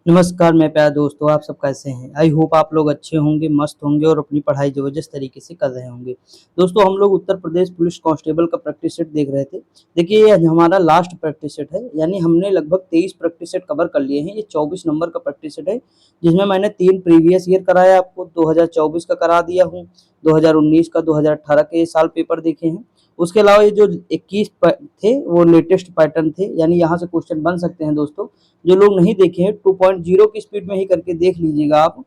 नमस्कार मेरे प्यारे दोस्तों, आप सब कैसे हैं? आई होप आप लोग अच्छे होंगे, मस्त होंगे और अपनी पढ़ाई ज़बरदस्त तरीके से कर रहे होंगे। दोस्तों हम लोग उत्तर प्रदेश पुलिस कांस्टेबल का प्रैक्टिस सेट देख रहे थे। देखिए ये हमारा लास्ट प्रैक्टिस सेट है, यानी हमने लगभग 23 प्रैक्टिस सेट कवर कर लिए हैं। ये 24 नंबर का प्रैक्टिस सेट है, जिसमें मैंने 3 प्रीवियस ईयर कराया आपको, 2024 का करा दिया हूँ, 2019 का, 2018 के ये साल पेपर देखे हैं। उसके अलावा ये जो 21 थे वो लेटेस्ट पैटर्न थे, यानी यहाँ से क्वेश्चन बन सकते हैं दोस्तों। जो लोग नहीं देखे हैं 2.0 की स्पीड में ही करके देख लीजिएगा आप,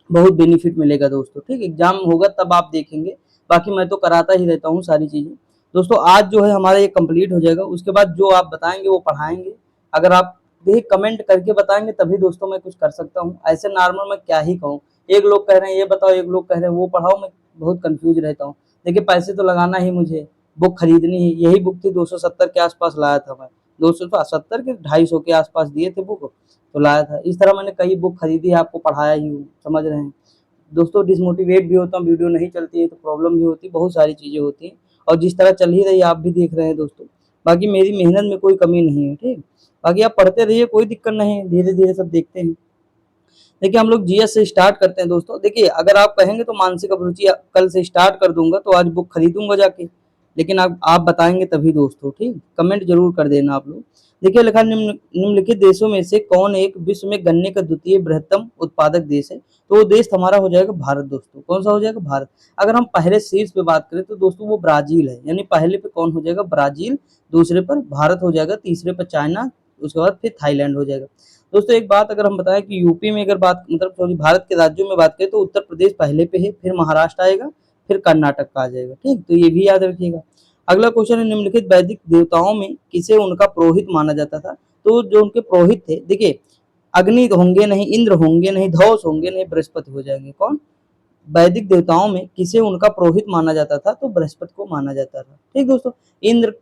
बहुत बेनिफिट मिलेगा दोस्तों। ठीक, एग्जाम होगा तब आप देखेंगे, बाकी मैं तो कराता ही रहता हूँ सारी चीज़ें। दोस्तों आज जो है हमारा ये कंप्लीट हो जाएगा, उसके बाद जो आप बताएंगे वो पढ़ाएंगे। अगर आप देखिए कमेंट करके बताएंगे तभी दोस्तों मैं कुछ कर सकता हूँ, ऐसे नॉर्मल मैं क्या ही कहूँ। एक लोग कह रहे हैं ये बताओ, एक लोग कह रहे हैं वो पढ़ाओ, मैं बहुत कंफ्यूज रहता हूँ। देखिए पैसे तो लगाना ही मुझे, बुक खरीदनी ही, यही बुक थी 270 के आसपास लाया था मैं, 270 के 250 के आसपास दिए थे बुक, तो लाया था। इस तरह मैंने कई बुक खरीदी है, आपको पढ़ाया ही हूँ, समझ रहे हैं दोस्तों। डिसमोटिवेट भी होता हूँ, वीडियो नहीं चलती है तो प्रॉब्लम भी होती है, बहुत सारी चीज़ें होती हैं। और जिस तरह चल ही रही है आप भी देख रहे हैं दोस्तों, बाकी मेरी मेहनत में कोई कमी नहीं है। ठीक, बाकी आप पढ़ते रहिए, कोई दिक्कत नहीं है, धीरे धीरे सब देखते हैं। देखिए हम लोग जीएस से स्टार्ट करते हैं दोस्तों। देखिए अगर आप कहेंगे तो मानसिक अभिरुचि कल से स्टार्ट कर दूंगा, तो आज बुक खरीदूंगा जाके, लेकिन आप बताएंगे तभी दोस्तों। ठीक, कमेंट जरूर कर देना आप लोग। देखिए लिखा निम्नलिखित देशों में से कौन एक विश्व में गन्ने का द्वितीय बृहत्तम उत्पादक देश है? तो वो देश हमारा हो जाएगा भारत दोस्तों। कौन सा हो जाएगा? भारत। अगर हम पहले शीर्ष पे बात करें तो दोस्तों वो ब्राजील है, यानी पहले पे कौन हो जाएगा? ब्राजील, दूसरे पर भारत हो जाएगा, तीसरे पर चाइना, उसके बाद फिर थाईलैंड हो जाएगा। दोस्तों एक बात अगर हम बताएं कि यूपी में अगर बात मतलब सॉरी भारत के राज्यों में बात करें तो उत्तर प्रदेश पहले पे है, फिर महाराष्ट्र आएगा, फिर कर्नाटक का आ जाएगा। ठीक, तो ये भी याद रखिएगा। अगला क्वेश्चन है, निम्नलिखित वैदिक देवताओं में किसे उनका पुरोहित माना जाता था? तो जो उनके पुरोहित थे, देखिए अग्नि होंगे नहीं, इंद्र होंगे नहीं, धौस होंगे नहीं, बृहस्पति हो जाएंगे। कौन? वैदिक देवताओं में किसे उनका पुरोहित माना जाता था? तो बृहस्पति को माना जाता था। ठीक दोस्तों, इंद्र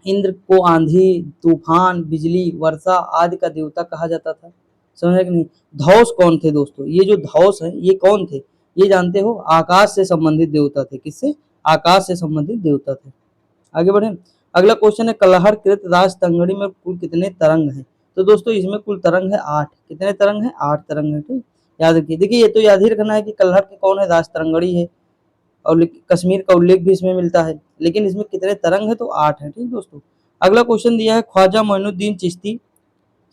इंद्र को आंधी, तूफान, बिजली, वर्षा आदि का देवता कहा जाता था। समझ कि नहीं? धौस कौन थे दोस्तों? ये जो धौस है ये कौन थे? ये जानते हो? आकाश से संबंधित देवता थे। किससे? आकाश से संबंधित देवता थे। आगे बढ़े। अगला क्वेश्चन है, कलहर कृत राज तंगड़ी में कुल कितने तरंग हैं? तो दोस्तों इसमें कुल तरंग है 8। कितने तरंग है? 8 तरंग है। ठीक, याद रखिए। देखिए ये तो याद ही रखना है कि कलहर के कौन है? राज तरंगड़ी है, और कश्मीर का उल्लेख भी इसमें मिलता है, लेकिन इसमें कितने तरंग है? तो 8 है। ठीक दोस्तों, अगला क्वेश्चन दिया है, ख्वाजा मोइनुद्दीन चिश्ती,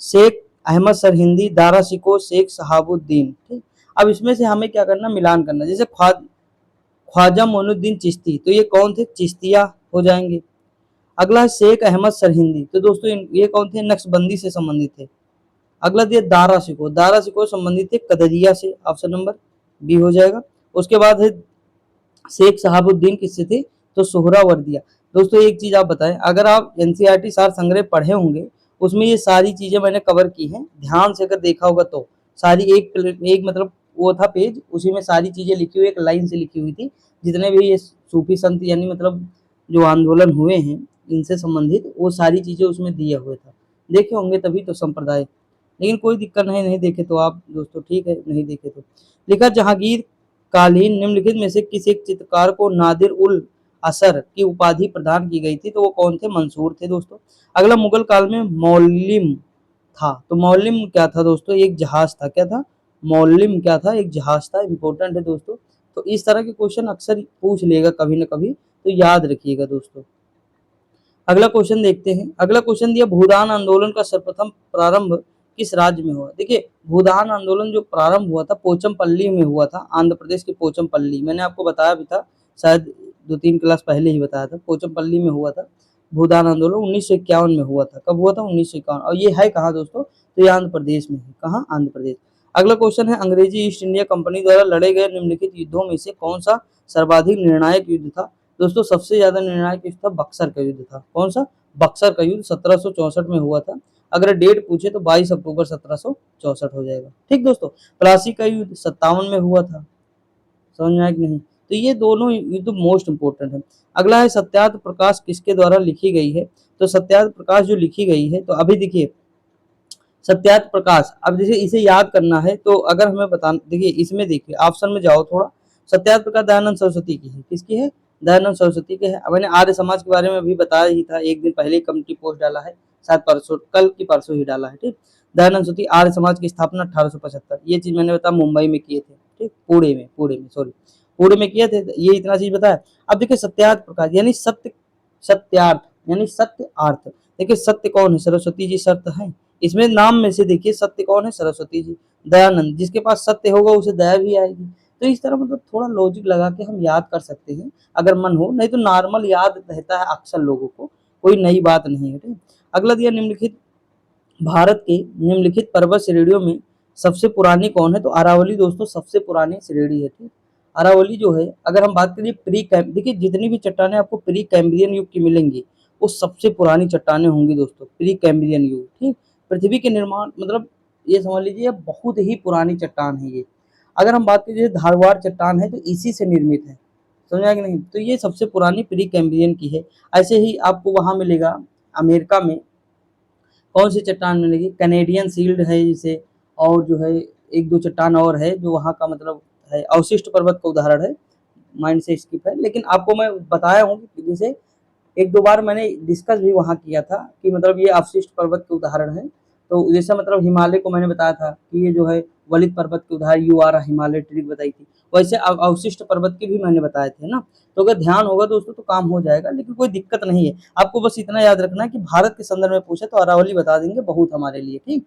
शेख अहमद सरहिंदी, दारा शिकोह, शेख शहाबुद्दीन। ठीक, अब इसमें से हमें क्या करना? मिलान करना। जैसे ख्वाजा मोइनुद्दीन चिश्ती, तो ये कौन थे? चिश्तिया हो जाएंगे। अगला है शेख अहमद सरहिंदी, तो दोस्तों ये कौन थे? नक्शबंदी से संबंधित थे। अगला दिया दारा शिकोह, दारा शिकोह संबंधित थे कदरिया से, ऑप्शन नंबर बी हो जाएगा। उसके बाद है शेख शहाबुद्दीन किससे थे? तो सोहरावर्दिया। दोस्तों एक चीज आप बताएं, अगर आप एनसीईआरटी सार संग्रह पढ़े होंगे, उसमें ये सारी चीजें मैंने कवर की हैं, ध्यान से अगर देखा होगा तो सारी एक मतलब वो था पेज, उसी में सारी चीजें लिखी हुई, एक लाइन से लिखी हुई थी, जितने भी ये सूफी संत यानी मतलब जो आंदोलन हुए हैं इनसे संबंधित, वो सारी चीजें उसमें दिया हुआ था। देखे होंगे तभी तो, संप्रदाय। लेकिन कोई दिक्कत नहीं, नहीं देखे तो आप दोस्तों ठीक है, नहीं देखे तो। लिखा, जहांगीर कालीन निम्नलिखित में से किस एक चित्रकार को नादिर उल असर की उपाधि प्रदान की गई थी? तो वो कौन थे? मंसूर थे दोस्तों। अगला, मुगल काल में मौलिम था, तो मौलिम क्या था दोस्तों? एक जहाज था। क्या था? मौलिम क्या था? एक जहाज था। इंपॉर्टेंट है दोस्तों, तो इस तरह के क्वेश्चन अक्सर पूछ लेगा कभी ना कभी, तो याद रखिएगा दोस्तों। अगला क्वेश्चन देखते हैं। अगला क्वेश्चन दिया, भूदान आंदोलन का सर्वप्रथम प्रारंभ किस राज्य में हुआ? देखिए भूदान आंदोलन जो प्रारंभ हुआ था पोचमपल्ली में हुआ था, आंध्र प्रदेश के पोचमपल्ली। मैंने आपको बताया भी था, शायद 2-3 क्लास पहले ही बताया था, पोचमपल्ली में हुआ था भूदान आंदोलन, 1951 में हुआ था। कब हुआ था? 1951। और ये है कहाँ दोस्तों? तो ये आंध्र प्रदेश में है। कहाँ? आंध्र प्रदेश। अगला क्वेश्चन है, अंग्रेजी ईस्ट इंडिया कंपनी द्वारा लड़े गए निम्नलिखित युद्धों में से कौन सा सर्वाधिक निर्णायक युद्ध था? दोस्तों सबसे ज्यादा निर्णायक युद्ध था बक्सर का युद्ध था। कौन सा? बक्सर का युद्ध 1764 में हुआ था। अगर डेट पूछे तो 22 अक्टूबर 1764 हो जाएगा। ठीक दोस्तों, प्लासी का युद्ध 57 में हुआ था। समझ में आया कि नहीं? तो ये दोनों युद्ध मोस्ट इंपोर्टेंट है। अगला है, सत्यार्थ प्रकाश किसके द्वारा लिखी गई है? तो सत्यार्थ प्रकाश जो लिखी गई है, तो अभी देखिए सत्यार्थ प्रकाश, अब जैसे इसे याद करना है तो अगर हमें बता, देखिए इसमें देखिए ऑप्शन में जाओ थोड़ा। सत्यार्थ प्रकाश दयानंद सरस्वती की है। किसकी है? दयानंद सरस्वती के है। अब मैंने आर्य समाज के बारे में भी बताया ही था, एक दिन पहले ही कम्युनिटी पोस्ट डाला है, शायद परसों, कल की परसों ही डाला है, ठीक। दयानंद सरस्वती आर्य समाज की स्थापना 1875, ये चीज मैंने बताया मुंबई में किए थे, ठीक, पुणे में सॉरी, पुणे में किए थे, ये इतना चीज बताया। अब देखिए सत्यार्थ प्रकाश यानी सत्यार्थ यानी सत्य अर्थ। देखिए सत्य कौन है, सरस्वती जी सत्य है, इसमें नाम में से देखिए सत्य कौन है, सरस्वती जी। दयानंद, जिसके पास सत्य होगा उसे दया भी आएगी। तो इस तरह मतलब थोड़ा लॉजिक लगा के हम याद कर सकते हैं अगर मन हो, नहीं तो नॉर्मल याद रहता है अक्सर लोगों को, कोई नई बात नहीं है, ठीक। अगला दिया निम्नलिखित भारत के निम्नलिखित पर्वत श्रेणियों में सबसे पुरानी कौन है, तो अरावली दोस्तों सबसे पुरानी श्रेणी है, ठीक। अरावली जो है, अगर हम बात करिए प्री कैम, देखिए जितनी भी चट्टानें आपको प्री कैम्ब्रियन युग की मिलेंगी वो सबसे पुरानी चट्टानें होंगी दोस्तों, प्री कैम्ब्रियन युग, ठीक। पृथ्वी के निर्माण मतलब ये समझ लीजिए बहुत ही पुरानी चट्टान है ये। अगर हम बात करिए धारवाड़ चट्टान है तो इसी से निर्मित है, समझा कि नहीं, तो ये सबसे पुरानी प्री कैम्ब्रियन की है। ऐसे ही आपको वहां मिलेगा अमेरिका में कौन सी चट्टान मिलेगी, कैनेडियन सील्ड है जिसे, और जो है एक दो चट्टान और है जो वहाँ का मतलब है, अवशिष्ट पर्वत का उदाहरण है, माइंड से स्किप है, लेकिन आपको मैं बताया हूँ कि जैसे एक दो बार मैंने डिस्कस भी वहाँ किया था कि मतलब ये अवशिष्ट पर्वत के उदाहरण है। तो जैसे मतलब हिमालय को मैंने बताया था कि ये जो है वलित पर्वत के उदाहरण, यू आर हिमालय ट्रिक बताई थी, वैसे अवशिष्ट पर्वत के भी मैंने बताए थे ना। तो अगर ध्यान होगा दोस्तों तो काम हो जाएगा, लेकिन कोई दिक्कत नहीं है। आपको बस इतना याद रखना है कि भारत के संदर्भ में पूछे तो अरावली बता देंगे, बहुत हमारे लिए, ठीक।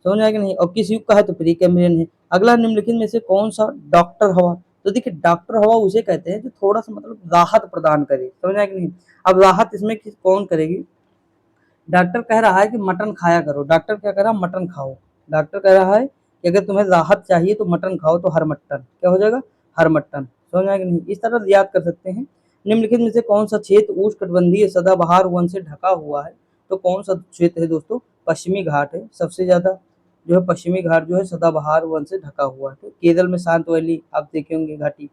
समझ आया कि नहीं, और किस युग का है तो प्री कैम्ब्रियन है। अगला निम्नलिखित में से कौन सा डॉक्टर हवा, तो देखिए डॉक्टर हवा उसे कहते हैं जो थोड़ा सा मतलब राहत प्रदान करे, समझ आया कि नहीं। अब राहत इसमें कौन करेगी, डॉक्टर कह रहा है कि मटन खाया करो, डॉक्टर क्या कह रहा है, मटन खाओ। डॉक्टर कह रहा है कि अगर तुम्हें राहत चाहिए तो मटन खाओ, तो हर मटन क्या हो जाएगा, हर मटन, समझ आया कि नहीं। इस तरह याद कर सकते हैं। निम्नलिखित में से कौन सा क्षेत्र उष्णकटिबंधीय सदाबहार वन से ढका हुआ है, तो कौन सा क्षेत्र है दोस्तों, पश्चिमी घाट है, सबसे ज्यादा जो है पश्चिमी घाट जो है सदाबहार वन से ढका हुआ है। तो केरल में शांत वैली आप देखे होंगे घाटी।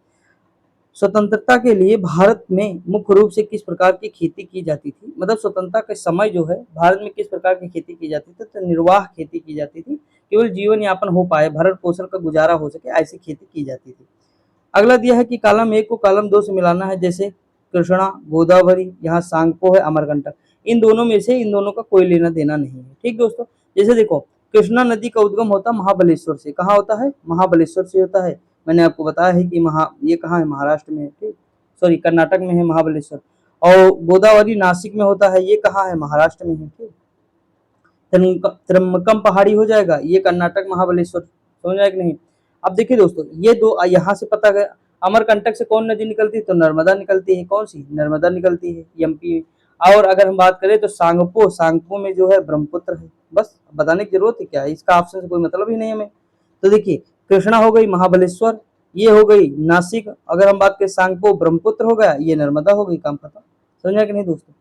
स्वतंत्रता के लिए भारत में मुख्य रूप से किस प्रकार की खेती की जाती थी, मतलब स्वतंत्रता के समय जो है भारत में किस प्रकार की खेती की जाती थी, तो निर्वाह खेती की जाती थी, केवल जीवन यापन हो पाए, भरण पोषण का गुजारा हो सके, ऐसी खेती की जाती थी। अगला दिया है कि कॉलम 1 को कॉलम 2 से मिलाना है, जैसे कृष्णा, गोदावरी, यहाँ सांगपो है, अमरकंटक, इन दोनों में से इन दोनों का कोई लेना देना नहीं है, ठीक दोस्तों। जैसे देखो कृष्णा नदी का उद्गम होता है महाबलेश्वर से, कहाँ होता है, महाबलेश्वर से होता है। मैंने आपको बताया है कि ये कहाँ है, महाराष्ट्र में है, ठीक, सॉरी कर्नाटक में है महाबलेश्वर। और गोदावरी नासिक में होता है, ये कहाँ है, महाराष्ट्र में है, ठीक। त्रम्बकम पहाड़ी हो जाएगा, ये कर्नाटक महाबलेश्वर, समझ आया कि नहीं। अब देखिए दोस्तों ये दो यहाँ से पता गया। अमरकंटक से कौन नदी निकलती है, तो नर्मदा निकलती है, कौन सी, नर्मदा निकलती है एमपी में। और अगर हम बात करें तो सांगपो में जो है ब्रह्मपुत्र है, बस बताने की जरूरत है क्या है, इसका ऑप्शन से कोई मतलब ही नहीं हमें। तो देखिए कृष्णा हो गई महाबलेश्वर, ये हो गई नासिक, अगर हम बात करें सांगपो ब्रह्मपुत्र हो गया, ये नर्मदा हो गई, काम खत्म, समझा कि नहीं दोस्तों।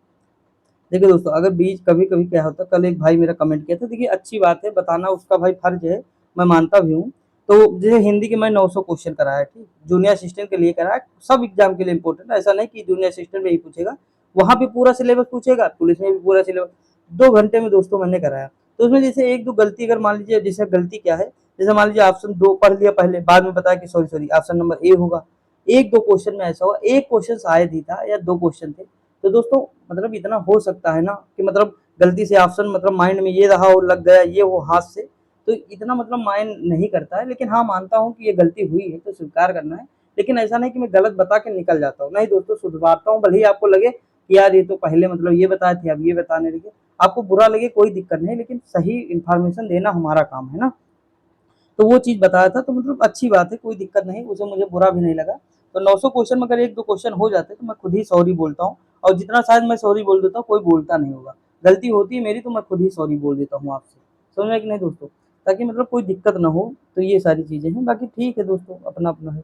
देखिए दोस्तों अगर बीच कभी कभी क्या होता है, कल एक भाई मेरा कमेंट किया था, देखिए अच्छी बात है बताना, उसका भाई फर्ज है, मैं मानता भी हूँ। तो जैसे हिंदी के मैं 900 क्वेश्चन कराया, ठीक, जूनियर असिस्टेंट के लिए कराया, सब एग्जाम के लिए इंपॉर्टेंट, ऐसा नहीं कि जूनियर असिस्टेंट में ही पूछेगा, वहां पे पूरा सिलेबस पूछेगा, पुलिस में भी पूरा सिलेबस। 2 घंटे में दोस्तों मैंने कराया। तो उसमें जैसे एक दो गलती अगर मान लीजिए, जैसे गलती क्या है, जैसे मान लीजिए ऑप्शन 2 पढ़ लिया पहले, बाद में बताया कि सॉरी ऑप्शन नंबर ए होगा। एक दो क्वेश्चन में ऐसा हुआ, एक क्वेश्चन शायद ही था या दो क्वेश्चन थे। तो दोस्तों मतलब इतना हो सकता है ना कि मतलब गलती से ऑप्शन मतलब माइंड में ये रहा और लग गया ये वो हाथ से, तो इतना मतलब माइंड नहीं करता है, लेकिन हाँ मानता हूँ कि ये गलती हुई है तो स्वीकार करना है। लेकिन ऐसा नहीं कि मैं गलत बता के निकल जाता हूँ, नहीं दोस्तों सुधरवाता हूँ, भले ही आपको लगे कि यार ये तो पहले मतलब ये बताए थे अब ये बताने लगे, आपको बुरा लगे कोई दिक्कत नहीं, लेकिन सही इन्फॉर्मेशन देना हमारा काम है ना। तो वो चीज़ बताया था, तो मतलब अच्छी बात है, कोई दिक्कत नहीं, उसे मुझे बुरा भी नहीं लगा। तो 900 क्वेश्चन में अगर एक दो क्वेश्चन हो जाते तो मैं खुद ही सॉरी बोलता हूँ, और जितना शायद मैं सॉरी बोल देता हूँ कोई बोलता नहीं होगा, गलती होती है मेरी तो मैं खुद ही सॉरी बोल देता हूँ आपसे, समझ में कि नहीं दोस्तों, ताकि मतलब कोई दिक्कत ना हो। तो ये सारी चीज़ें हैं, बाकी ठीक है दोस्तों, अपना अपना है।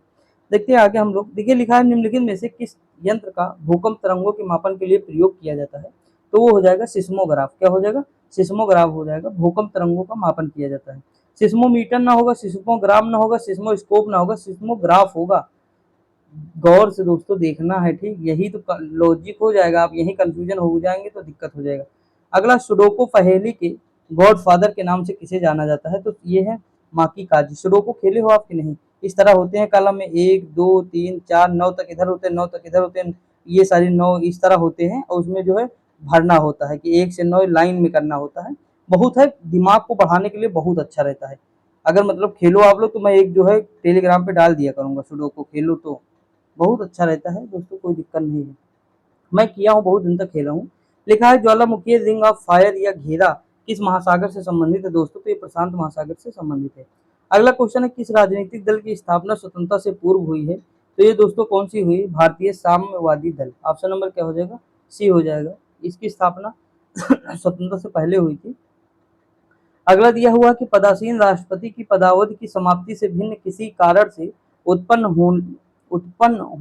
देखते हैं आगे हम लोग, देखिए लिखा है निम्नलिखित में से किस यंत्र का भूकंप तरंगों के मापन के लिए प्रयोग किया जाता है, तो वो हो जाएगा सिस्मोग्राफ, क्या हो जाएगा, सिस्मोग्राफ हो जाएगा, भूकंप तरंगों का मापन किया जाता है। सिस्मोमीटर ना होगा, सिस्मोग्राम ना होगा, सिस्मोस्कोप ना होगा, सिस्मोग्राफ होगा। गौर से दोस्तों देखना है, ठीक, यही तो लॉजिक हो जाएगा, आप यही कंफ्यूजन हो जाएंगे तो दिक्कत हो जाएगा। अगला सुडोको पहेली के गॉडफादर के नाम से किसे जाना जाता है, तो ये है माकी काजी। सुडोको खेले हो आप कि नहीं, इस तरह होते हैं कॉलम में 1 2 3 4 9 तक इधर होते हैं, 9 तक इधर होते हैं, ये सारी 9 इस तरह होते हैं, और उसमें जो है भरना होता है कि 1 से 9 लाइन में करना होता है। बहुत है, दिमाग को बढ़ाने के लिए बहुत अच्छा रहता है। अगर मतलब खेलो आप लोग तो मैं एक जो है टेलीग्राम पे डाल दिया करूँगा, सुडोकू खेलो तो बहुत अच्छा रहता है दोस्तों, कोई दिक्कत नहीं है। मैं किया हूँ, बहुत दिन तक खेला हूँ। लिखा है ज्वालामुखी रिंग ऑफ फायर या घेरा किस महासागर से संबंधित है दोस्तों, तो ये प्रशांत महासागर से संबंधित है। अगला क्वेश्चन है किस राजनीतिक दल की स्थापना स्वतंत्रता से पूर्व हुई है, तो ये दोस्तों कौन सी हुई, भारतीय साम्यवादी दल। ऑप्शन नंबर क्या हो जाएगा, सी हो जाएगा। इसकी स्थापना स्वतंत्रता से पहले हुई थी। अगला दिया हुआ कि पदासीन राष्ट्रपति की पदावधि की समाप्ति से भिन्न किसी कारण से उत्पन्न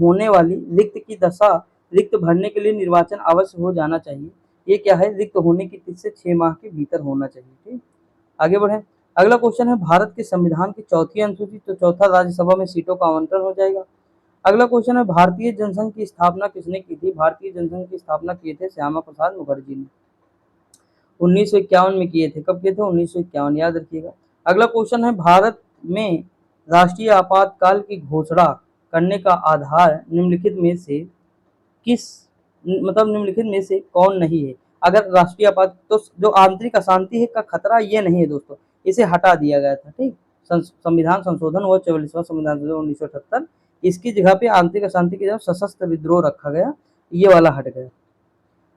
होने वाली रिक्त की दशा रिक्त भरने के लिए निर्वाचन अवश्य हो जाना चाहिए। ये क्या है, रिक्त होने की तिथि से 6 माह के भीतर होना चाहिए। ठीक, आगे बढ़े। अगला क्वेश्चन है भारत के संविधान की चौथी अनुसूची, तो चौथा राज्यसभा में सीटों का आवंटन हो जाएगा। अगला क्वेश्चन है भारतीय जनसंघ की स्थापना किसने की थी, भारतीय जनसंघ की स्थापना किए थे श्यामा प्रसाद मुखर्जी ने। 1951 में किए थे। कब किए थे, 1951, याद रखिएगा। अगला क्वेश्चन है भारत में राष्ट्रीय आपातकाल की घोषणा करने का आधार निम्नलिखित में से किस मतलब निम्नलिखित में से कौन नहीं है। अगर राष्ट्रीय आपात तो जो आंतरिक अशांति है का खतरा ये नहीं है दोस्तों, इसे हटा दिया गया था। ठीक, संविधान संशोधन हुआ 44वां संविधान संशोधन 1978, इसकी जगह पे आंतरिक अशांति की जगह सशस्त्र विद्रोह रखा गया, ये वाला हट गया।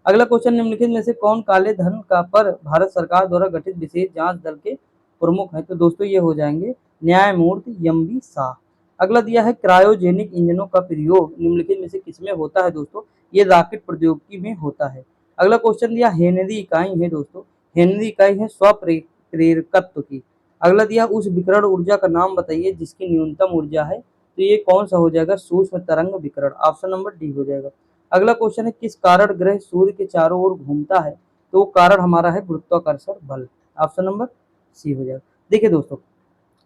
अगला क्वेश्चन निम्नलिखित में से कौन काले धन का पर भारत सरकार द्वारा गठित विशेष जांच दल के प्रमुख हैं, तो दोस्तों ये हो जाएंगे न्यायमूर्ति एम.बी. शाह। अगला दिया है क्रायोजेनिक इंजनों का प्रयोग निम्नलिखित में से किसमें होता है दोस्तों, ये रॉकेट प्रौद्योगिकी में होता है। अगला क्वेश्चन दिया हेनरी इकाई है दोस्तों, हेनरी इकाई है स्वप्रेरकत्व की। अगला दिया उस विकिरण ऊर्जा का नाम बताइए जिसकी न्यूनतम ऊर्जा है, तो ये कौन सा हो जाएगा, सूक्ष्म तरंग विकिरण। ऑप्शन नंबर डी हो जाएगा। अगला क्वेश्चन है किस कारण ग्रह सूर्य के चारों ओर घूमता है, तो वो कारण हमारा है गुरुत्वाकर्षण बल। ऑप्शन नंबर सी हो जाएगा। देखिए दोस्तों,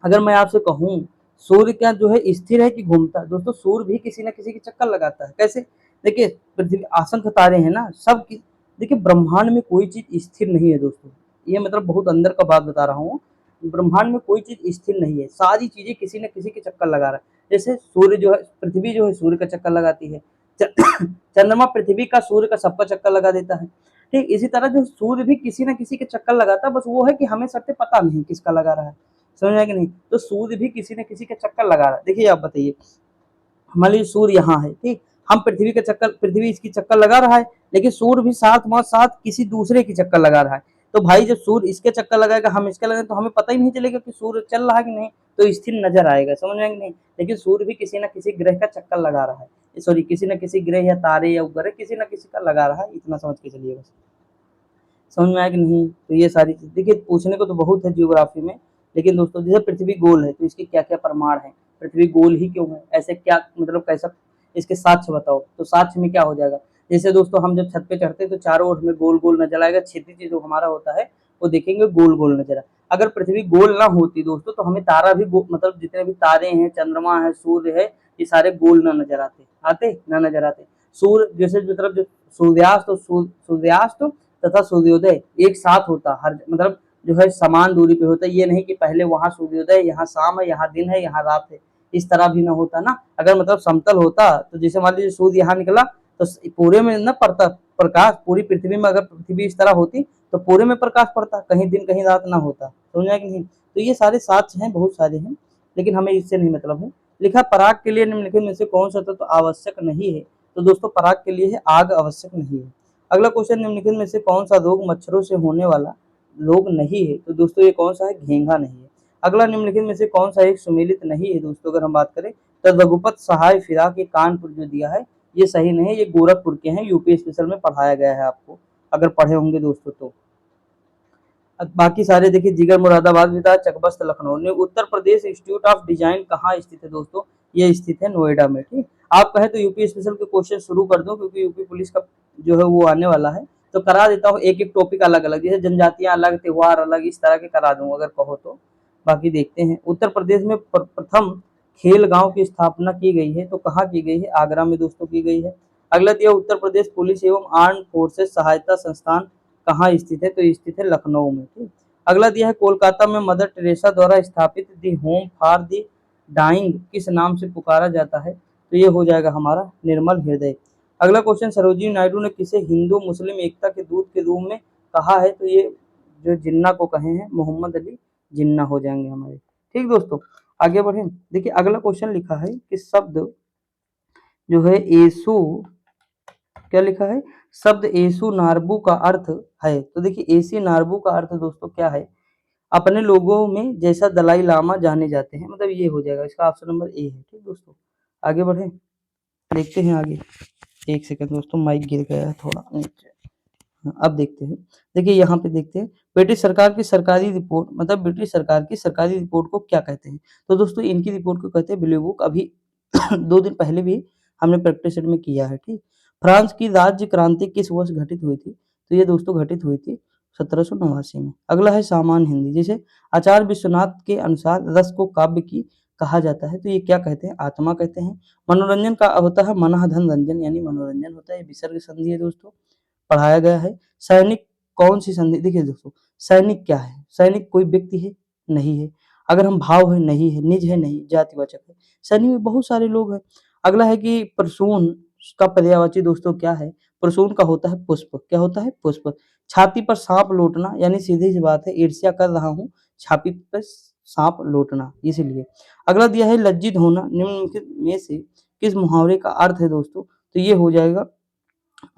अगर मैं आपसे कहूं सूर्य क्या जो है स्थिर है कि घूमता है, दोस्तों सूर्य भी किसी न किसी के चक्कर लगाता है। कैसे, देखिए पृथ्वी असंख्य तारे हैं ना, सब की देखिए ब्रह्मांड में कोई चीज स्थिर नहीं है दोस्तों, ये मतलब बहुत अंदर का बात बता रहा हूँ। ब्रह्मांड में कोई चीज स्थिर नहीं है, सारी चीजें किसी न किसी के चक्कर लगा रहा है। जैसे सूर्य जो है, पृथ्वी जो है सूर्य का चक्कर लगाती है, चंद्रमा पृथ्वी का सूर्य का सबका चक्कर लगा देता है। ठीक इसी तरह जो सूर्य भी किसी न किसी के चक्कर लगाता है, बस वो है कि हमें सत्य पता नहीं किसका लगा रहा है, समझ में आया कि नहीं। तो सूर्य भी किसी न किसी के चक्कर लगा रहा है। देखिए आप बताइए, मान लीजिए सूर्य यहाँ है, ठीक, हम पृथ्वी के चक्कर, पृथ्वी इसकी चक्कर लगा रहा है, लेकिन सूर्य भी साथ में साथ किसी दूसरे की चक्कर लगा रहा है। तो भाई जब सूर्य इसके चक्कर लगाएगा, हम इसके लगाएंगे, तो हमें पता ही नहीं चलेगा कि सूर्य चल रहा है कि नहीं, तो स्थिर नजर आएगा, समझ में आया कि नहीं। लेकिन सूर्य भी किसी न किसी ग्रह का चक्कर लगा रहा है, सॉरी किसी न किसी ग्रह या तारे या उपग्रह किसी न किसी का लगा रहा है, इतना समझ के चलिए बस। समझ में आया कि नहीं। तो ये सारी चीज देखिए, पूछने को तो बहुत है ज्योग्राफी में, लेकिन दोस्तों जैसे पृथ्वी गोल है तो इसके क्या क्या प्रमाण है, पृथ्वी गोल ही क्यों है, ऐसे क्या मतलब कैसा, इसके साक्ष्य बताओ। तो साक्ष्य में क्या हो जाएगा, जैसे दोस्तों हम जब छत पे चढ़ते हैं तो चारों ओर हमें गोल गोल नजर आएगा, क्षितिज जो हमारा होता है वो देखेंगे गोल गोल नजर आए। अगर पृथ्वी गोल ना होती दोस्तों तो हमें तारा भी मतलब जितने भी तारे हैं, चंद्रमा है, सूर्य है, ये सारे गोल ना नजर आते, आते ना नजर आते। सूर्य जैसे मतलब जो सूर्यास्त सूर्यास्त तथा सूर्योदय एक साथ होता, हर मतलब जो है समान दूरी पे होता है, ये नहीं कि पहले वहां सूर्योदय, यहाँ शाम है, यहाँ दिन है, यहाँ रात है, इस तरह भी ना होता ना। अगर मतलब समतल होता तो जैसे मान लीजिए सूर्य यहाँ निकला तो पूरे में न पड़ता प्रकाश, पूरी पृथ्वी में अगर पृथ्वी इस तरह होती तो पूरे में प्रकाश पड़ता, कहीं दिन कहीं रात ना होता, समझा कि नहीं। तो ये सारे साक्ष्य हैं, बहुत सारे हैं, लेकिन हमें इससे नहीं मतलब है। लिखा पराग के लिए निम्नलिखित में से कौन सा तत्व आवश्यक नहीं है, तो दोस्तों पराग के लिए है आग आवश्यक नहीं है। अगला क्वेश्चन निम्नलिखित में से कौन सा रोग मच्छरों से होने वाला रोग नहीं है, तो दोस्तों ये कौन सा है, घेंघा नहीं है। अगला निम्नलिखित में से कौन सा एक सुमेलित नहीं है दोस्तों, अगर हम बात करें तो रघुपत सहाय फिराक, ये कानपुर जो दिया है ये सही नहीं है, ये गोरखपुर के हैं, यूपी स्पेशल में पढ़ाया गया है आपको, अगर पढ़े होंगे दोस्तों तो। बाकी सारे देखिए जिगर मुरादाबाद में था, चकबस्त लखनऊ ने। Uttar Pradesh institute of design कहाँ स्थित है दोस्तों, ये स्थित है नोएडा में। ठीक, आप कहें तो यूपी स्पेशल के क्वेश्चन शुरू कर दो, क्योंकि यूपी पुलिस का जो है वो आने वाला है, तो करा देता हूँ एक एक टॉपिक अलग अलग, जैसे जनजातियां अलग, त्योहार अलग, इस तरह के करा दूंगा अगर कहो तो। बाकी देखते हैं, उत्तर प्रदेश में प्रथम खेल गांव की स्थापना की गई है, तो कहाँ की गई है, आगरा में दोस्तों की गई है। अगला दिया उत्तर प्रदेश पुलिस एवं आर्म फोर्सेस सहायता संस्थान कहाँ स्थित है, तो स्थित है लखनऊ में। ठीक, अगला दिया है कोलकाता में मदर टेरेसा द्वारा स्थापित the home for the dying किस नाम से पुकारा जाता है, तो ये हो जाएगा हमारा निर्मल हृदय। अगला क्वेश्चन, सरोजिनी नायडू ने किसे हिंदू मुस्लिम एकता के दूत के रूप में कहा है? तो ये जो जिन्ना को कहे हैं मोहम्मद अली जिन्ना हो जाएंगे हमारे। ठीक दोस्तों, आगे बढ़े। देखिए अगला क्वेश्चन लिखा है कि शब्द जो है येसु, क्या लिखा है? शब्द येसु नारबू का अर्थ है। तो देखिए एसी नारबू का अर्थ दोस्तों क्या है? अपने लोगों में जैसा दलाई लामा जाने जाते हैं, मतलब ये हो जाएगा, इसका ऑप्शन नंबर ए है। ठीक दोस्तों, आगे बढ़े, देखते हैं आगे। एक सेकंड दोस्तों, माइक गिर गया है थोड़ा नीचे। अब देखते हैं। देखिए यहाँ पे देखते हैं, ब्रिटिश सरकार की सरकारी रिपोर्ट, मतलब ब्रिटिश सरकार की सरकारी रिपोर्ट को क्या कहते हैं? तो दोस्तों इनकी रिपोर्ट को कहते हैं ब्लू बुक। अभी 2 दिन पहले भी हमने प्रैक्टिस सेट में किया है। ठीक, फ्रांस की राज्य क्रांति किस वर्ष घटित हुई थी? तो ये दोस्तों घटित हुई थी 1789 में। अगला है सामान्य हिंदी, जैसे आचार्य विश्वनाथ के अनुसार रस को काव्य की कहा जाता है, तो ये क्या कहते हैं? आत्मा कहते हैं। मनोरंजन का होता है मनः धन रंजन, यानी मनोरंजन होता है, विसर्ग संधि है दोस्तों, पढ़ाया गया है। सैनिक कौन सी संधि? देखिए दोस्तों, सैनिक क्या है? सैनिक कोई व्यक्ति है? नहीं है। अगर हम भाव है? नहीं है। निज है? नहीं। जातिवाचक है। सैनिक में बहुत सारे लोग हैं। अगला है कि प्रसून का पर्यायवाची दोस्तों क्या है? प्रसून का होता है पुष्प। क्या होता है? पुष्प। छाती पर सांप लौटना, यानी सीधी सी बात है, ईर्ष्या कर रहा हूँ, छाती पर सांप लौटना, इसीलिए। अगला दिया है लज्जित होना, निम्नलिखित में से किस मुहावरे का अर्थ है दोस्तों? तो ये हो जाएगा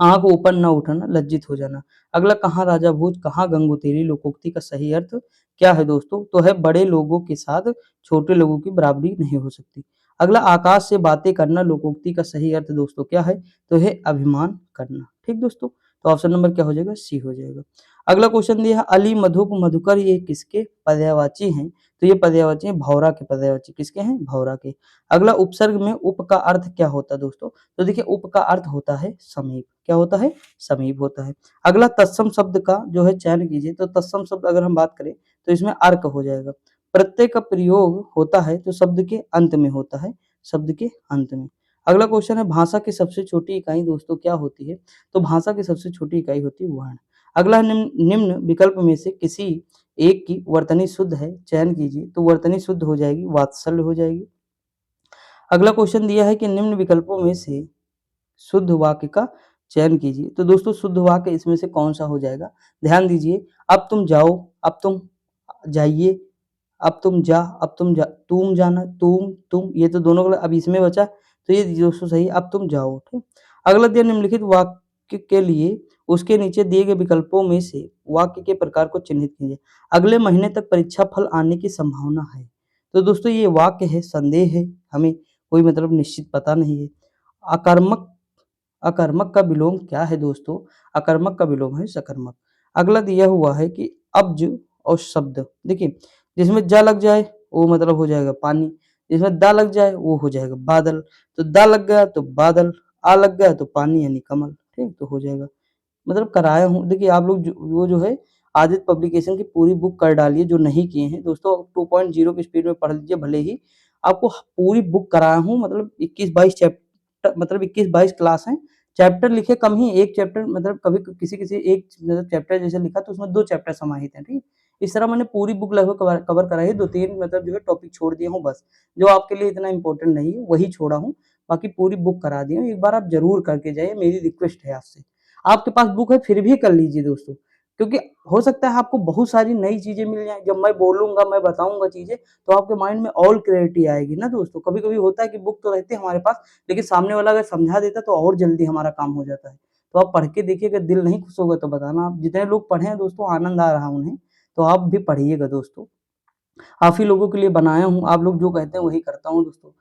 आंख ऊपर न उठाना, लज्जित हो जाना। अगला, कहाँ राजा भोज कहाँ गंगो तेरी, लोकोक्ति का सही अर्थ क्या है दोस्तों? तो है बड़े लोगों के साथ छोटे लोगों की बराबरी नहीं हो सकती। अगला, आकाश से बातें करना, लोकोक्ति का सही अर्थ दोस्तों क्या है? तो है अभिमान करना। ठीक दोस्तों, तो ऑप्शन नंबर क्या हो जाएगा? सी हो जाएगा। अगला क्वेश्चन दिया है अली मधुप मधुकर, ये किसके पर्यायवाची हैं? तो ये पर्यायवाची हैं भौरा के पर्यायवाची। किसके हैं? भौरा के। अगला, उपसर्ग में उप का अर्थ क्या होता है दोस्तों? तो देखिए उप का अर्थ होता है समीप। क्या होता है? समीप होता है। अगला, तत्सम शब्द का जो है चयन कीजिए। तो तत्सम शब्द अगर हम बात करें तो इसमें अर्क हो जाएगा। प्रत्यय का प्रयोग होता है तो शब्द के अंत में होता है, शब्द के अंत में। अगला क्वेश्चन है भाषा की सबसे छोटी इकाई दोस्तों क्या होती है? तो भाषा की सबसे छोटी इकाई होती है वर्ण। अगला, निम्न विकल्प में से किसी एक की वर्तनी शुद्ध है, चयन कीजिए। तो वर्तनी शुद्ध हो जाएगी वात्सल्य हो जाएगी। अगला क्वेश्चन दिया है कि निम्न विकल्पों में से शुद्ध वाक्य का चयन कीजिए। तो दोस्तों शुद्ध वाक्य इसमें से कौन सा हो जाएगा? ध्यान दीजिए, अब तुम जाओ, अब तुम जाइए, अब तुम जा, अब तुम जा, तुम जाना, तुम, ये तो दोनों गलत। अब इसमें बचा, तो ये दोस्तों सही, अब तुम जाओ। ठीक, अगला दिया निम्नलिखित वाक्य के लिए उसके नीचे दिए गए विकल्पों में से वाक्य के प्रकार को चिन्हित कीजिए। अगले महीने तक परीक्षा फल आने की संभावना है। तो दोस्तों ये वाक्य है, संदेह है, हमें कोई मतलब निश्चित पता नहीं है। अकर्मक, अकर्मक का विलोम क्या है दोस्तों? अकर्मक का विलोम है सकर्मक। अगला दिया हुआ है कि अब्ज और शब्द, देखिए जिसमें जा लग जाए वो मतलब हो जाएगा पानी, जिसमें दा लग जाए वो हो जाएगा बादल। तो दा लग गया तो बादल, आ लग गया तो पानी यानी कमल। ठीक, तो हो जाएगा, मतलब कराया हूँ। देखिए आप लोग वो जो है आदित्य पब्लिकेशन की पूरी बुक कर डालिए, जो नहीं किए हैं दोस्तों 2.0 की स्पीड में पढ़ लीजिए, भले ही आपको पूरी बुक कराया हूँ, मतलब 21-22 चैप्टर, मतलब 21-22 क्लास हैं। चैप्टर लिखे कम ही, एक चैप्टर मतलब कभी किसी किसी एक मतलब चैप्टर जैसे लिखा तो उसमें 2 चैप्टर समाहित हैं। ठीक, इस तरह मैंने पूरी बुक लगभग कवर कराई है, 2-3 मतलब जो है टॉपिक छोड़ दिए हूँ बस, जो आपके लिए इतना इंपॉर्टेंट नहीं है वही छोड़ा हूँ, बाकी पूरी बुक करा दी हूँ। एक बार आप जरूर करके जाइए, मेरी रिक्वेस्ट है आपसे। आपके पास बुक है फिर भी कर लीजिए दोस्तों, क्योंकि हो सकता है आपको बहुत सारी नई चीजें मिल जाए। जब मैं बोलूंगा, मैं बताऊंगा चीजें, तो आपके माइंड में और क्लैरिटी आएगी ना दोस्तों। कभी कभी होता है कि बुक तो रहती है हमारे पास, लेकिन सामने वाला अगर समझा देता तो और जल्दी हमारा काम हो जाता है। तो आप पढ़ के देखिए, अगर दिल नहीं खुश होगा तो बताना। आप जितने लोग पढ़े हैं दोस्तों, आनंद आ रहा उन्हें, तो आप भी पढ़िएगा दोस्तों। आप ही लोगों के लिए बनाया हूँ, आप लोग जो कहते हैं वही करता हूँ दोस्तों।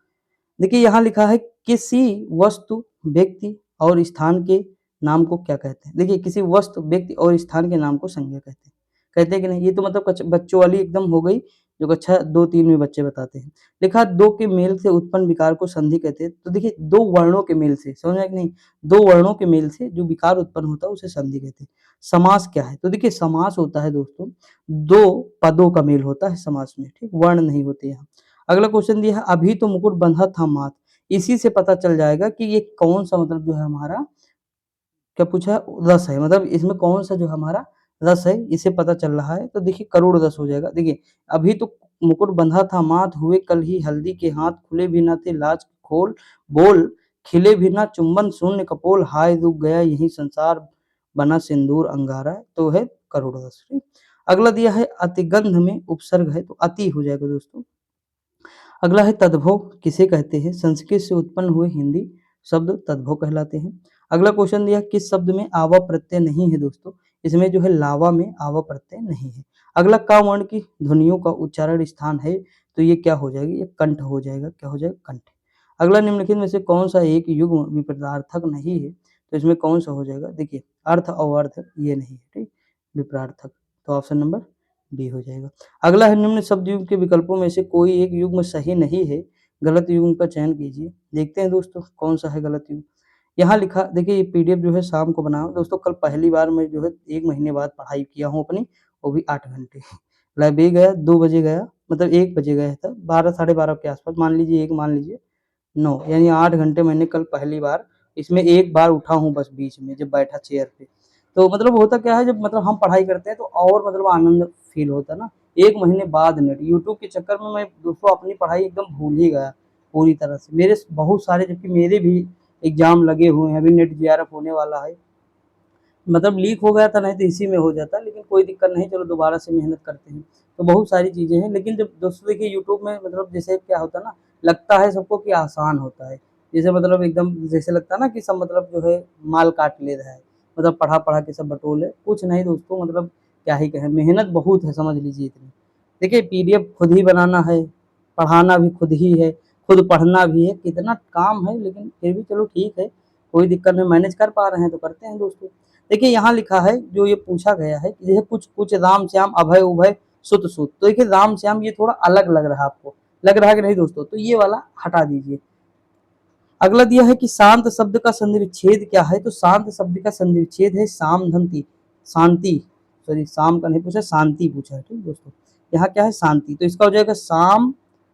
देखिए यहाँ लिखा है किसी वस्तु, व्यक्ति और स्थान के नाम को क्या कहते हैं? देखिए किसी वस्तु, व्यक्ति और स्थान के नाम को संज्ञा कहते हैं। कहते हैं कि नहीं? ये तो मतलब बच्चों वाली एकदम हो गई, जो कक्षा 2-3 में बच्चे बताते हैं। लिखा दो के मेल से उत्पन्न विकार को संधि कहते हैं। तो देखिए दो वर्णों के मेल से, समझ में कि नहीं? दो वर्णों के मेल से जो विकार उत्पन्न होता है उसे संधि कहते हैं। समास क्या है? तो देखिए समास होता है दोस्तों, दो पदों का मेल होता है समास में। ठीक, वर्ण नहीं होते यहाँ। अगला क्वेश्चन दिया है अभी तो मुकुट बंधा था मात, इसी से पता चल जाएगा कि ये कौन सा मतलब जो है हमारा क्या पूछा है? रस है, मतलब इसमें कौन सा जो हमारा रस है इसे पता चल रहा है। तो देखिए करोड़ रस हो जाएगा। देखिए अभी तो मुकुट बंधा था मात, हुए कल ही हल्दी के हाथ, खुले भी ना थे लाज खोल बोल, खिले भी ना चुंबन शून्य कपोल, हाय रुक गया यही संसार, बना सिंदूर अंगारा, तो है करोड़रस। अगला दिया है अतिगंध में उपसर्ग है, तो अति हो जाएगा दोस्तों। अगला है तद्भव किसे कहते हैं, संस्कृत से उत्पन्न हुए हिंदी शब्द तद्भव कहलाते हैं। अगला क्वेश्चन दिया किस शब्द में आवा प्रत्यय नहीं है दोस्तों, इसमें जो है लावा में आवा प्रत्यय नहीं है। अगला का वर्ण की ध्वनियों का उच्चारण स्थान है, तो ये क्या हो जाएगा, ये कंठ हो जाएगा, क्या हो जाएगा, कंठ। अगला निम्नलिखित में से कौन सा एक युग्म विपरीतार्थक नहीं है, तो इसमें कौन सा हो जाएगा, देखिए अर्थ और अर्थ ये नहीं है, ठीक, विपरीतार्थक, तो ऑप्शन नंबर बी हो जाएगा। अगला है निम्न शब्द युग्म के विकल्पों में से कोई एक युग्म सही नहीं है, गलत युग्म का चयन कीजिए। देखते हैं दोस्तों कौन सा है गलत युग्म। यहाँ लिखा देखिए, ये पीडीएफ जो है शाम को बनाओ दोस्तों, कल पहली बार मैं जो है 1 महीने बाद पढ़ाई किया हूँ अपनी, वो भी 8 घंटे। लाइब्रेरी गया 2 बजे गया, मतलब 1 बजे गया था, 12 साढ़े 12 के आसपास, मान लीजिए 1, मान लीजिए 9, यानी 8 घंटे मैंने कल पहली बार, इसमें एक बार उठा हूँ बस बीच में जब बैठा चेयर पे। तो मतलब होता क्या है, जब मतलब हम पढ़ाई करते हैं तो और मतलब आनंद फील होता है ना। 1 महीने बाद नेट यूट्यूब के चक्कर में मैं दोस्तों अपनी पढ़ाई एकदम भूल ही गया पूरी तरह से। मेरे बहुत सारे, जबकि मेरे भी एग्जाम लगे हुए हैं, अभी नेट जेआरएफ होने वाला है, मतलब लीक हो गया था, नहीं तो इसी में हो जाता, लेकिन कोई दिक्कत नहीं, चलो दोबारा से मेहनत करते हैं। तो बहुत सारी चीज़ें हैं, लेकिन जब दोस्तों देखिए यूट्यूब में मतलब जैसे क्या होता है ना, लगता है सबको कि आसान होता है, जैसे मतलब एकदम जैसे लगता है ना कि सब मतलब जो है माल काट ले रहा है, मतलब पढ़ा पढ़ा के सब बटोले, कुछ नहीं दोस्तों, मतलब क्या ही कहें, मेहनत बहुत है, समझ लीजिए इतनी। देखिए पीडीएफ खुद ही बनाना है, पढ़ाना भी खुद ही है, खुद पढ़ना भी है, कितना काम है, लेकिन फिर भी चलो ठीक है, कोई दिक्कत नहीं, मैनेज कर पा रहे हैं तो करते हैं दोस्तों। देखिए यहाँ लिखा है, जो ये पूछा गया है, जैसे कुछ कुछ राम श्याम अभय उभय सुत सुत, तो देखिए राम श्याम ये थोड़ा अलग लग रहा है आपको, लग रहा है कि नहीं दोस्तों, तो ये वाला हटा दीजिए। अगला दिया है कि शांत शब्द का संधिविच्छेद क्या है, तो शांत शब्द का संधिविच्छेद है साम धंती, शांति, सॉरी शाम का नहीं पूछा, शांति पूछा है, ठीक दोस्तों, यहाँ क्या है शांति, तो इसका हो जाएगा साम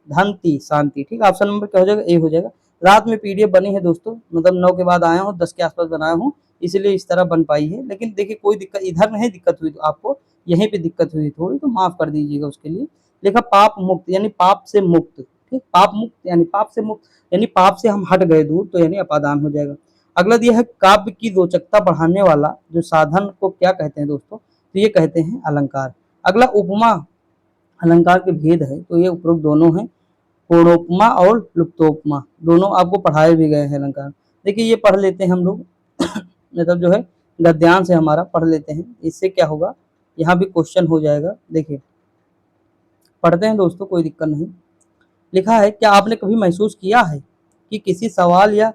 धंती शांति, ठीक, ऑप्शन नंबर क्या हो जाएगा, ए हो जाएगा। रात में पीडीएफ बनी है दोस्तों, मतलब 9 के बाद आया हूँ, 10 के आसपास बनाया हूँ, इसलिए इस तरह बन पाई है, लेकिन देखिए कोई दिक्कत इधर नहीं दिक्कत हुई, तो आपको यहीं पे दिक्कत हुई थोड़ी, तो माफ कर दीजिएगा उसके लिए। लिखा पाप मुक्त यानी पाप से मुक्त, ठीक, पाप मुक्त यानी पाप से मुक्त, यानी पाप से हम हट गए दूर, तो यानी अपादान हो जाएगा। अगला दिया है काव्य की रोचकता बढ़ाने वाला जो साधन को क्या कहते हैं दोस्तों, तो ये कहते हैं अलंकार। अगला उपमा अलंकार के भेद है, तो ये उपरोक्त दोनों हैं, पूर्णोपमा और लुप्तोपमा, दोनों आपको पढ़ाए भी गए हैं अलंकार। देखिए ये पढ़ लेते हैं हम लोग मतलब जो है गद्यांश से हमारा पढ़ लेते हैं, इससे क्या होगा, यहाँ भी क्वेश्चन हो जाएगा। देखिए पढ़ते हैं दोस्तों, कोई दिक्कत नहीं। लिखा है क्या आपने कभी महसूस किया है कि किसी सवाल या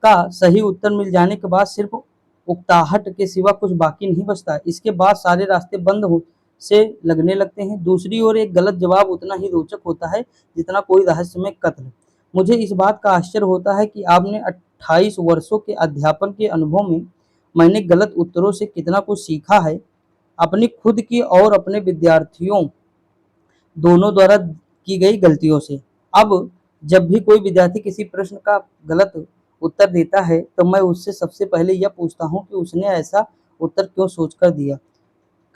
का सही उत्तर मिल जाने के बाद सिर्फ उकताहट के सिवा कुछ बाकी नहीं बचता, इसके बाद सारे रास्ते बंद हो से लगने लगते हैं। दूसरी ओर एक गलत जवाब उतना ही रोचक होता है जितना कोई रहस्यमय कत्ल। मुझे इस बात का आश्चर्य होता है कि आपने 28 वर्षों के अध्यापन के अनुभव में मैंने गलत उत्तरों से कितना कुछ सीखा है, अपनी खुद की और अपने विद्यार्थियों दोनों द्वारा की गई गलतियों से। अब जब भी कोई विद्यार्थी किसी प्रश्न का गलत उत्तर देता है, तो मैं उससे सबसे पहले यह पूछता हूँ कि उसने ऐसा उत्तर क्यों सोचकर दिया।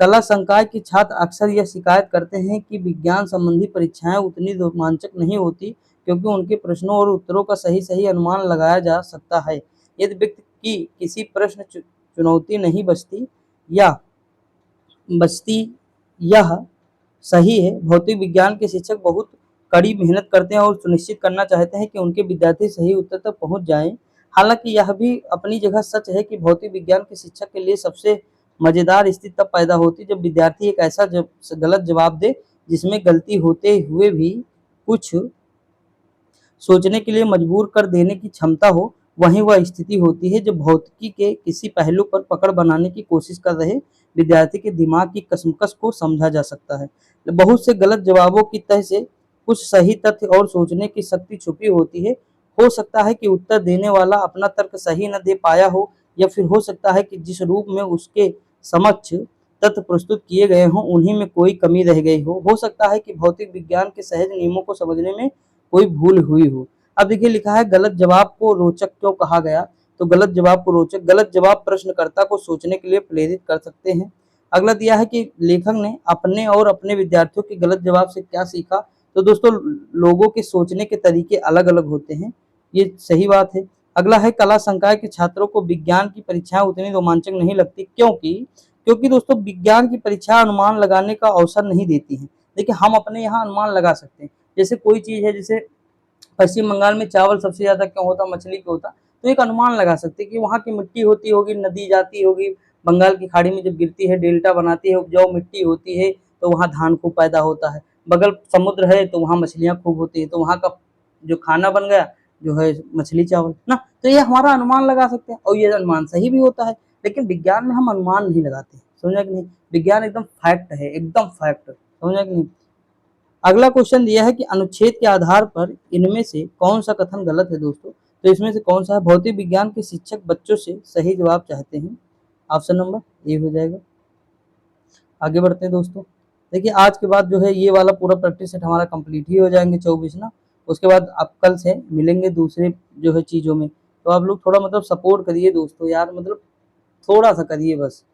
कला संकाय के छात्र अक्सर यह शिकायत करते हैं कि विज्ञान संबंधी परीक्षाएं उतनी रोमांचक नहीं होती, क्योंकि उनके प्रश्नों और उत्तरों का सही सही अनुमान लगाया जा सकता है। यदि व्यक्ति की किसी प्रश्न चुनौती नहीं बचती यह सही है। भौतिक विज्ञान के शिक्षक बहुत कड़ी मेहनत करते हैं और सुनिश्चित करना चाहते हैं कि उनके विद्यार्थी सही उत्तर तक पहुंच जाएं। हालांकि यह भी अपनी जगह सच है कि भौतिक विज्ञान के शिक्षक के लिए सबसे मजेदार स्थिति तब पैदा होती है जब विद्यार्थी एक ऐसा गलत जवाब दे जिसमें गलती होते हुए भी कुछ सोचने के लिए मजबूर कर देने की क्षमता हो। वहीं वह स्थिति होती है जब भौतिकी के किसी पहलू पर पकड़ बनाने की कोशिश कर रहे विद्यार्थी के दिमाग की कसमकस को समझा जा सकता है। बहुत से गलत जवाबों की तह से कुछ सही तथ्य और सोचने की शक्ति छुपी होती है। हो सकता है कि उत्तर देने वाला अपना तर्क सही न दे पाया हो, या फिर हो सकता है कि जिस रूप में उसके समक्ष तथ्य प्रस्तुत किए गए हों उन्हीं में कोई कमी रह गई हो सकता है कि भौतिक विज्ञान के सहज नियमों को समझने में कोई भूल हुई हो। अब देखिए लिखा है गलत जवाब को रोचक क्यों कहा गया, तो गलत जवाब को रोचक, गलत जवाब प्रश्नकर्ता को सोचने के लिए प्रेरित कर सकते हैं। अगला दिया है कि लेखक ने अपने और अपने विद्यार्थियों के गलत जवाब से क्या सीखा, तो दोस्तों लोगों के सोचने के तरीके अलग अलग होते हैं, ये सही बात है। अगला है कला संकाय के छात्रों को विज्ञान की परीक्षाएं उतनी रोमांचक नहीं लगती, क्योंकि क्योंकि दोस्तों विज्ञान की परीक्षा अनुमान लगाने का अवसर नहीं देती है। देखिए हम अपने यहाँ अनुमान लगा सकते हैं, जैसे कोई चीज है, जैसे पश्चिम बंगाल में चावल सबसे ज्यादा क्यों होता, मछली क्यों होता, तो एक अनुमान लगा सकते हैं कि वहाँ की मिट्टी होती होगी, नदी जाती होगी बंगाल की खाड़ी में, जब गिरती है डेल्टा बनाती है, उपजाऊ मिट्टी होती है, तो वहाँ धान खूब पैदा होता है। बगल समुद्र है तो वहाँ मछलियाँ खूब होती है, तो वहाँ का जो खाना बन गया जो है मछली चावल ना। तो ये हमारा अनुमान लगा सकते हैं और ये अनुमान सही भी होता है। लेकिन विज्ञान में हम अनुमान नहीं लगाते, समझा कि नहीं। विज्ञान एकदम फैक्ट है, एकदम फैक्ट, समझा कि नहीं। अगला क्वेश्चन दिया है कि अनुच्छेद के आधार पर इनमें से कौन सा कथन गलत है दोस्तों, तो इसमें से कौन सा है, भौतिक विज्ञान के शिक्षक बच्चों से सही जवाब चाहते हैं, ऑप्शन नंबर ए हो जाएगा। आगे बढ़ते हैं दोस्तों। देखिए आज के बाद जो है ये वाला पूरा प्रैक्टिस सेट हमारा कंप्लीट ही हो जाएंगे 24 ना। उसके बाद आप कल से मिलेंगे दूसरे जो है चीज़ों में, तो आप लोग थोड़ा मतलब सपोर्ट करिए दोस्तों यार, मतलब थोड़ा सा करिए बस।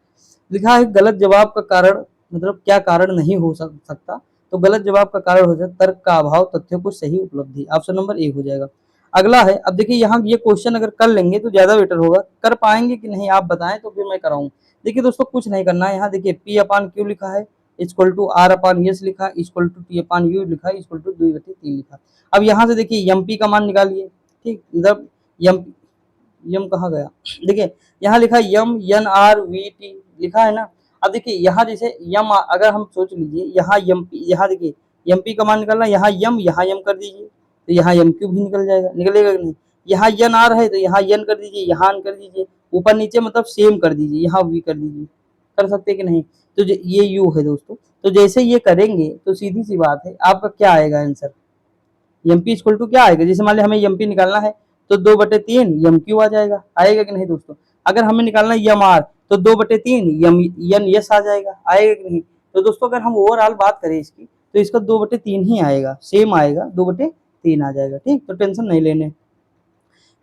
लिखा है गलत जवाब का कारण, मतलब क्या कारण नहीं हो सकता, तो गलत जवाब का कारण हो सकता तर्क का अभाव, तथ्यों को सही उपलब्धि, ऑप्शन नंबर ए हो जाएगा। अगला है, अब देखिए यहाँ ये क्वेश्चन अगर कर लेंगे तो ज्यादा बेटर होगा, कर पाएंगे कि नहीं आप बताएं तो फिर मैं कराऊं। देखिए दोस्तों कुछ नहीं करना है, यहाँ देखिए पी अपान क्यू लिखा है, equal to R upon S लिखा, equal to T upon U लिखा, इक्वल टू 2/3 लिखा। अब यहाँ से देखिए एम पी का मान निकालिए, ठीक, मतलब यम यम कहाँ गया, देखिए यहाँ लिखा M N R V T लिखा है ना। अब देखिए यहाँ जैसे यम अगर हम सोच लीजिए यहाँ यम पी, यहाँ देखिए एम पी का मान निकालना, यहाँ यम कर दीजिए तो यहाँ एम क्यू भी निकल जाएगा, निकलेगा कि नहीं। यहाँ एन आर है तो यहाँ एन कर दीजिए, यहाँ एन कर दीजिए, ऊपर नीचे मतलब सेम कर दीजिए, यहाँ वी कर दीजिए, कर सकते कि नहीं। तो ये यू है दोस्तों, तो जैसे ये करेंगे तो सीधी सी बात है आपका क्या आएगा answer, M P equal to क्या आएगा, जैसे मान लिया हमें एम पी निकालना है तो 2/3 एम क्यू आ जाएगा, आएगा कि नहीं दोस्तों। अगर हमें निकालना है एम आर तो 2/3 एम एन यस आ जाएगा, आएगा कि नहीं। तो दोस्तों अगर हम ओवरऑल बात करें इसकी तो इसका 2/3 ही आएगा, सेम आएगा, 2/3 आ जाएगा, ठीक। तो टेंशन नहीं लेने।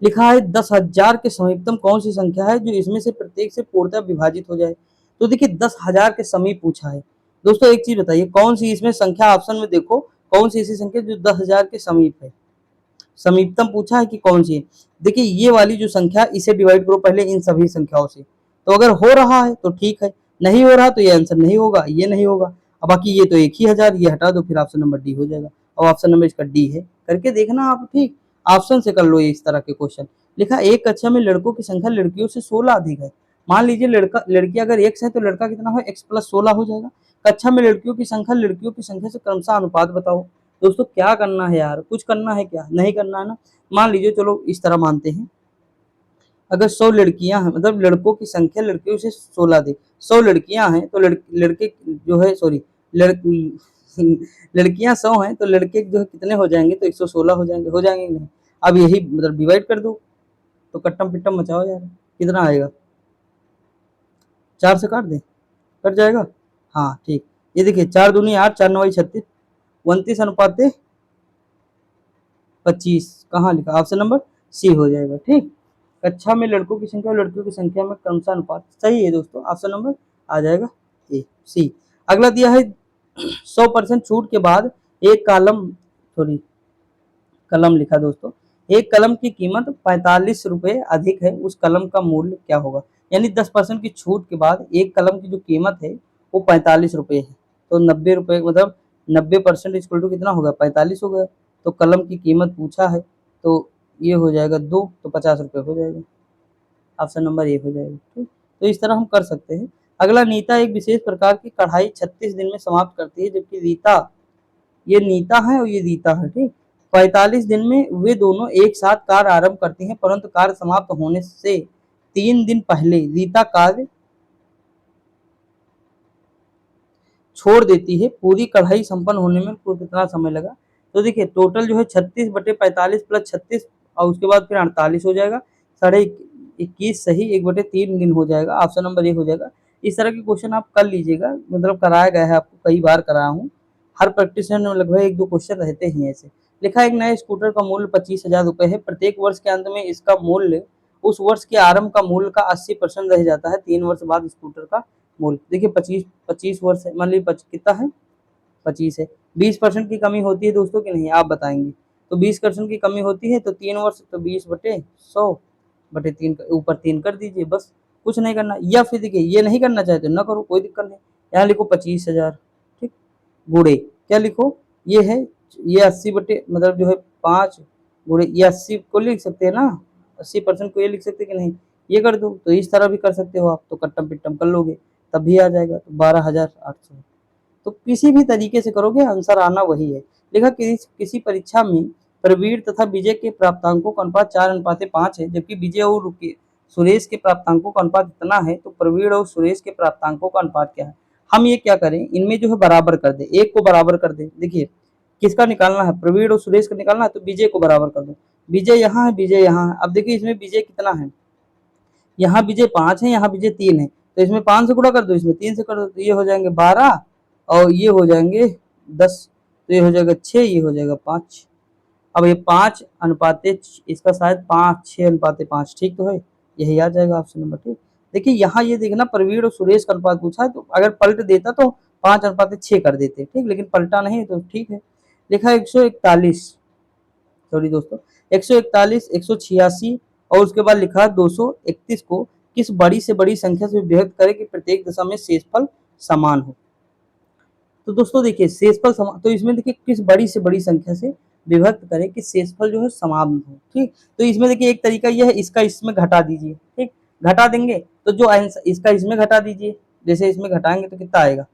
लिखा है 10,000 के समीपतम कौन सी संख्या है जो इसमें से प्रत्येक से पूर्णतः विभाजित हो जाए। तो देखिए 10,000 के समीप पूछा है दोस्तों, एक चीज बताइए कौन सी इसमें संख्या, ऑप्शन में देखो कौन सी ऐसी संख्या जो 10,000 के समीप है, समीपतम पूछा है कि कौन सी है। देखिए ये वाली जो संख्या, इसे डिवाइड करो पहले इन सभी संख्याओं से, तो अगर हो रहा है तो ठीक है, नहीं हो रहा तो ये आंसर नहीं होगा, ये नहीं होगा। अब बाकी ये तो एक ही हजार, ये हटा दो, फिर ऑप्शन नंबर डी हो जाएगा। और ऑप्शन नंबर इसका डी है, करके देखना आप, ठीक। ऑप्शन से कर लो ये इस तरह के क्वेश्चन। लिखा एक कक्षा में लड़कों की संख्या लड़कियों से 16 अधिक है। मान लीजिए लड़का लड़की अगर एक्स है तो लड़का कितना हो, x+16 हो जाएगा। कक्षा में लड़कियों की संख्या लड़कियों की संख्या से क्रमशः अनुपात बताओ। दोस्तों क्या करना है यार, कुछ करना है क्या, नहीं करना है ना। मान लीजिए चलो इस तरह मानते हैं, अगर 100 लड़कियां हैं, मतलब लड़कों की संख्या लड़कियों से 16 अधिक, 100 लड़कियां हैं तो लड़के जो है, सॉरी लड़की लड़कियां 100 हैं तो लड़के जो है कितने हो जाएंगे, तो 116 हो जाएंगे नहीं। अब यही मतलब डिवाइड कर दो, तो कट्टम पिट्टम मचाओ यार, कितना आएगा, 4 से काट दे, कट जाएगा, हाँ ठीक। ये देखिए 4 दूनी 8, 4 9 36, 29:25 कहाँ लिखा, ऑप्शन नंबर सी हो जाएगा, ठीक। कक्षा में लड़कों की संख्या और लड़कियों की संख्या में क्रमशः अनुपात सही है दोस्तों, ऑप्शन नंबर आ जाएगा ए सी। अगला दिया है 100% छूट के बाद एक कलम लिखा दोस्तों, एक कलम की कीमत 45 रुपए अधिक है, उस कलम का मूल्य क्या होगा। यानी 10% की छूट के बाद एक कलम की जो कीमत है वो 45 रुपए है, तो 90 रुपए, मतलब 90% इक्वल टू कितना होगा, 45 हो गया। तो कलम की कीमत पूछा है तो ये हो जाएगा 2, तो 50 रुपये हो जाएगा, ऑप्शन नंबर ए हो जाएगा, ठीक। तो इस तरह हम कर सकते हैं। अगला नीता एक विशेष प्रकार की कढ़ाई 36 दिन में समाप्त करती है, जबकि रीता, ये नीता है और ये रीता है, ठीक। 45 दिन में वे दोनों एक साथ कार्य आरंभ करती हैं, परंतु कार्य समाप्त होने से 3 दिन पहले रीता कार्य छोड़ देती है। पूरी कढ़ाई संपन्न होने में कुल कितना समय लगा। तो देखिए टोटल जो है 36/45 प्लस 36 और उसके बाद फिर 48 हो जाएगा, 21 सही, 1/3 दिन हो जाएगा, ऑप्शन नंबर ए हो जाएगा। इस तरह के क्वेश्चन आप कर लीजिएगा, मतलब कराया गया है आपको, कई बार कराया हूँ, हर प्रैक्टिस में लगभग 1-2 क्वेश्चन रहते ही ऐसे। लिखा एक नए स्कूटर का मूल्य 25,000 रुपये है, प्रत्येक वर्ष के अंत में इसका मूल्य उस वर्ष के आरंभ का मूल्य का 80% रह जाता है, 3 वर्ष बाद स्कूटर का मूल्य। देखिए 25 वर्ष है, मान लीजिए कितना है, 25 है, 20% की कमी होती है दोस्तों कि नहीं, आप बताएंगे। तो 20% की कमी होती है तो 3 वर्ष, तो 20/100 बटे 3 ऊपर 3 कर दीजिए, बस कुछ नहीं करना। या फिर देखिए ये नहीं करना चाहते ना करो, कोई दिक्कत नहीं। यहाँ लिखो 25,000, ठीक, गुणे क्या लिखो, ये है, ये 80 बटे मतलब जो है 5 गुणे ये 80 को लिख सकते हैं ना, 80% को ये लिख सकते हैं कि नहीं, ये कर दो। तो इस तरह भी कर सकते हो आप, तो कट्टम पिट्टम कर लोगे तब भी आ जाएगा। तो 12,800, तो किसी भी तरीके से करोगे आंसर आना वही है। देखा किसी परीक्षा में प्रवीण तथा विजय के प्राप्तांकों का अनुपात 4:5 है, जबकि विजय और सुरेश के प्राप्तांकों का अनुपात इतना है, तो प्रवीण और सुरेश के प्राप्तांकों का अनुपात क्या है। हम ये क्या करें, इनमें जो है बराबर कर दे, एक को बराबर कर दे। देखिए किसका निकालना है, प्रवीण और सुरेश का निकालना है, तो विजय को बराबर कर दो। विजय यहाँ है, विजय यहाँ है। अब देखिए इसमें विजय कितना है, यहाँ विजय 5 है, यहाँ विजय 3 है, तो इसमें 5 से गुणा कर दो, इसमें 3 से कर दो, तो ये हो जाएंगे 12 और ये हो जाएंगे 10, तो ये हो जाएगा 6, ये हो जाएगा 5। अब ये 5 अनुपाते इसका शायद 5 6 अनुपाते 5, ठीक तो है, यही आ जाएगा ऑप्शन नंबर, ठीक। देखिए यहाँ ये देखना प्रवीण और सुरेश का अनुपात पूछा है, तो अगर पलट देता तो 5:6 कर देते, ठीक, लेकिन पलटा नहीं तो ठीक है। लिखा 141, सॉरी दोस्तों, 141, 186 और उसके बाद लिखा 231 को किस बड़ी से बड़ी संख्या से विभक्त करें कि प्रत्येक दशा में शेषफल समान हो। तो दोस्तों देखिए शेषफल समान, तो इसमें देखिए किस बड़ी से बड़ी संख्या से विभक्त करें कि शेषफल जो है समान हो, ठीक। तो इसमें देखिए एक तरीका यह है, इसका इसमें घटा दीजिए, ठीक, घटा देंगे तो जो आंसर इसका इसमें घटा दीजिए, जैसे इसमें घटाएंगे तो कितना आएगा,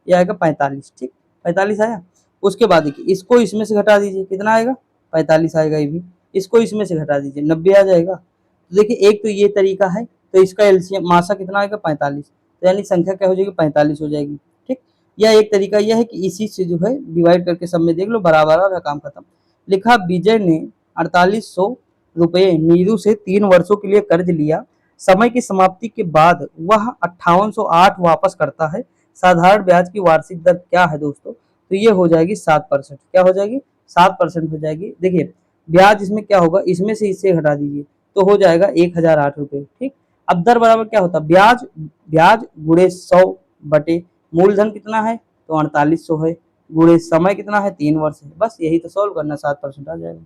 ये आएगा 45, ठीक, 45 आया। उसके बाद देखिए इसको इसमें से घटा दीजिए, कितना आएगा, 45 आएगा ये भी। इसको इसमें से घटा दीजिए, 90 आ जाएगा। तो देखिए एक तो ये तरीका है, तो इसका एलसीएम मासा कितना आएगा, 45, तो यानी संख्या क्या हो जाएगी, 45 हो जाएगी, ठीक। या एक तरीका यह है कि इसी से जो है डिवाइड करके सब में देख लो, बराबर आ रहा, काम खत्म। लिखा विजय ने 4800 रुपये नीरू से 3 वर्षों के लिए कर्ज लिया, समय की समाप्ति के बाद वह 5808 वापस करता है, साधारण ब्याज की वार्षिक दर क्या है दोस्तों, तो ये हो जाएगी 7%, क्या हो जाएगी, 7% हो जाएगी। देखिए ब्याज इसमें क्या होगा, इसमें से इससे घटा दीजिए तो हो जाएगा 1008 रुपये, ठीक। अब दर बराबर क्या होता है, ब्याज ब्याज गुणे 100 बटे मूलधन कितना है, तो 4800 है, गुणे समय कितना है, 3 वर्ष है, बस यही तो सॉल्व करना, 7% आ जाएगा।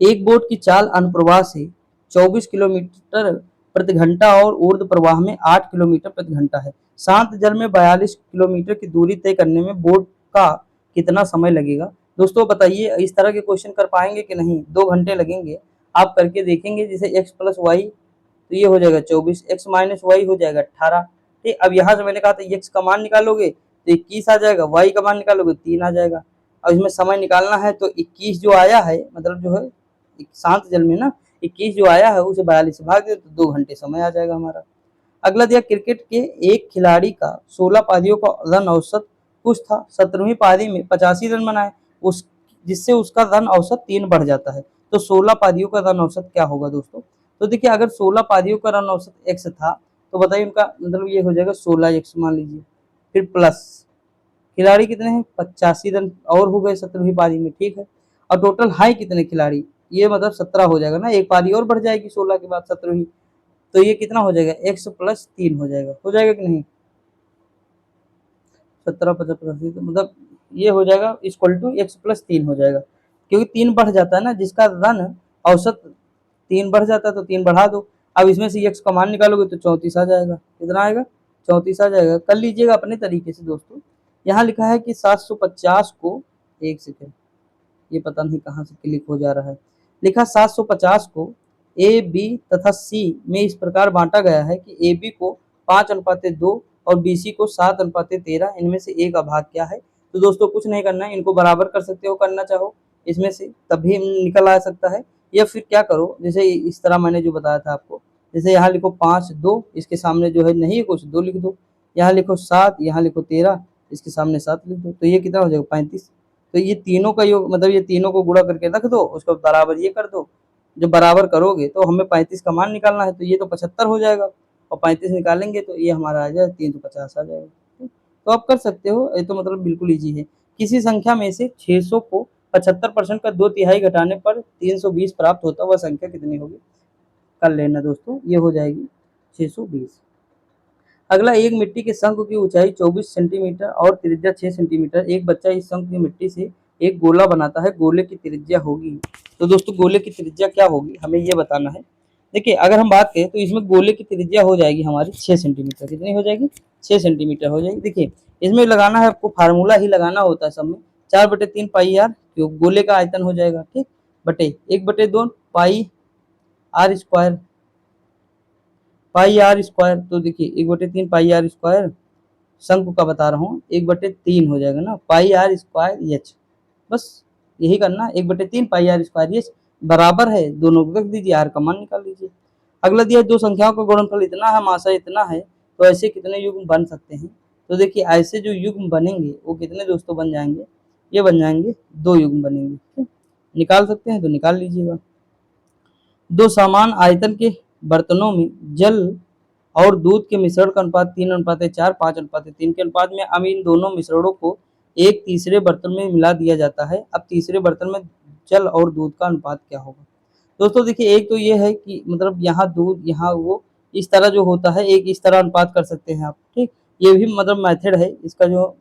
एक बोट की चाल अनुप्रवाह से 24 किलोमीटर प्रति घंटा और ऊर्ध्व प्रवाह में 8 किलोमीटर प्रति घंटा है। शांत जल में 42 किलोमीटर की दूरी तय करने में बोट का कितना समय लगेगा। दोस्तों बताइए इस तरह के क्वेश्चन कर पाएंगे कि नहीं, 2 घंटे लगेंगे। आप करके देखेंगे, जैसे x प्लस वाई तो ये हो जाएगा 24, x माइनस वाई हो जाएगा 18, ठीक। अब यहाँ से मैंने कहा था x का मान निकालोगे तो 21 आ जाएगा, y का मान निकालोगे 3 आ जाएगा। और इसमें समय निकालना है तो 21 जो आया है, मतलब जो है शांत जल में ना 21 जो आया है उसे 42 से भाग दे तो 2 घंटे समय आ जाएगा हमारा। अगला दिया क्रिकेट के एक खिलाड़ी का 16 पारियों का रन औसत कुछ था, 17वीं पारी में 85 रन बनाए, उस जिससे उसका रन औसत 3 बढ़ जाता है, तो 16 पारियों का रन औसत क्या होगा दोस्तों। तो देखिए अगर 16 पारियों का रन औसत x था तो बताइए उनका मतलब ये हो जाएगा 16x मान लीजिए, फिर प्लस खिलाड़ी कितने हैं 85 रन और हो गए 17वीं पारी में, ठीक है। और टोटल हाई कितने खिलाड़ी, ये मतलब 17 हो जाएगा ना, एक पारी और बढ़ जाएगी 16 के बाद 17वीं, तो ये कितना हो जाएगा x प्लस 3 हो जाएगा कि नहीं, 17 50 मतलब ये हो जाएगा इक्वल टू x प्लस 3 हो जाएगा, क्योंकि 3 बढ़ जाता है ना, जिसका रन औसत 3 बढ़ जाता है तो 3 बढ़ा दो। अब इसमें से x का मान निकालोगे तो 34 आ जाएगा, कितना आएगा 34 आ जाएगा। कर लीजिएगा अपने तरीके से दोस्तों। यहाँ लिखा है कि 750 को, एक सेकेंड ये पता नहीं कहाँ से क्लिक हो जा रहा है, लिखा 750 को ए बी तथा सी में इस प्रकार बांटा गया है कि ए बी को 5:2 और बी सी को 7:13, इनमें से एक अभाग क्या है। तो दोस्तों कुछ नहीं करना है, इनको बराबर कर सकते हो करना चाहो इसमें से, तभी निकल आ सकता है। या फिर क्या करो, जैसे इस तरह मैंने जो बताया था आपको, जैसे यहाँ लिखो 5 2, इसके सामने जो है नहीं कुछ 2 लिख दो, यहाँ लिखो 7, यहाँ लिखो 13, इसके सामने 7 लिख दो, तो ये कितना हो जाएगा 35। तो ये तीनों का योग मतलब ये तीनों को गुणा करके रख दो, उसको बराबर ये कर दो। जब बराबर करोगे तो हमें 35 का मान निकालना है, तो ये तो 75 हो जाएगा और 35 निकालेंगे तो ये हमारा आ जाएगा 350 आ जाएगा। तो आप कर सकते हो, ये तो मतलब बिल्कुल ईजी है। किसी संख्या में से 600 को 75% का 2/3 घटाने पर 320 प्राप्त होता, वह संख्या कितनी होगी, कर लेना दोस्तों, ये हो जाएगी 620। अगला, एक मिट्टी के शंख की ऊंचाई 24 सेंटीमीटर और त्रिज्या 6 सेंटीमीटर, एक बच्चा इस शंख की मिट्टी से एक गोला बनाता है, गोले की त्रिज्या होगी। तो दोस्तों गोले की त्रिज्या क्या होगी हमें ये बताना है। देखिए अगर हम बात करें तो इसमें गोले की त्रिज्या हो जाएगी हमारी 6 सेंटीमीटर। कितनी हो जाएगी? 6 सेंटीमीटर हो जाएगी। देखिए इसमें लगाना है आपको, फार्मूला ही लगाना होता है सब में, 4/3 पाई आर क्यूब गोले का आयतन हो जाएगा, ठीक, बटे 1/2 pi r square, pi r square. तो देखिए 1/3 पाई आर स्क्वायर, शंकु का बता रहा हूँ, 1/3 हो जाएगा ना, पाई आर स्क्वायर एच। बस यही करना, 1/3 पाई आर स्क्वायर एच बराबर है, दोनों को रख दीजिए, आर का मान निकाल लीजिए। अगला दिया दो संख्याओं का गुणनफल इतना है, मासा इतना है, तो ऐसे कितने युग्म बन सकते हैं? तो देखिए ऐसे जो युग्म बनेंगे वो कितने दोस्तों बन जाएंगे? ये बन जाएंगे 2 युग्म बनेंगे, ठीक? निकाल सकते हैं तो निकाल लीजिएगा। दो समान आयतन के बर्तनों में जल और दूध के मिश्रण का अनुपात 3:4, 5:3 के अनुपात में। अब इन दोनों मिश्रणों को एक तीसरे बर्तन में मिला दिया जाता है। अब तीसरे बर्तन में जल और दूध का अनुपात क्या होगा? दोस्तों देखिए एक तो ये है कि मतलब यहाँ दूध, यहाँ वो, इस तरह जो होता है, एक इस तरह अनुपात कर सकते हैं आप, ठीक। ये भी मतलब मेथड है इसका, जो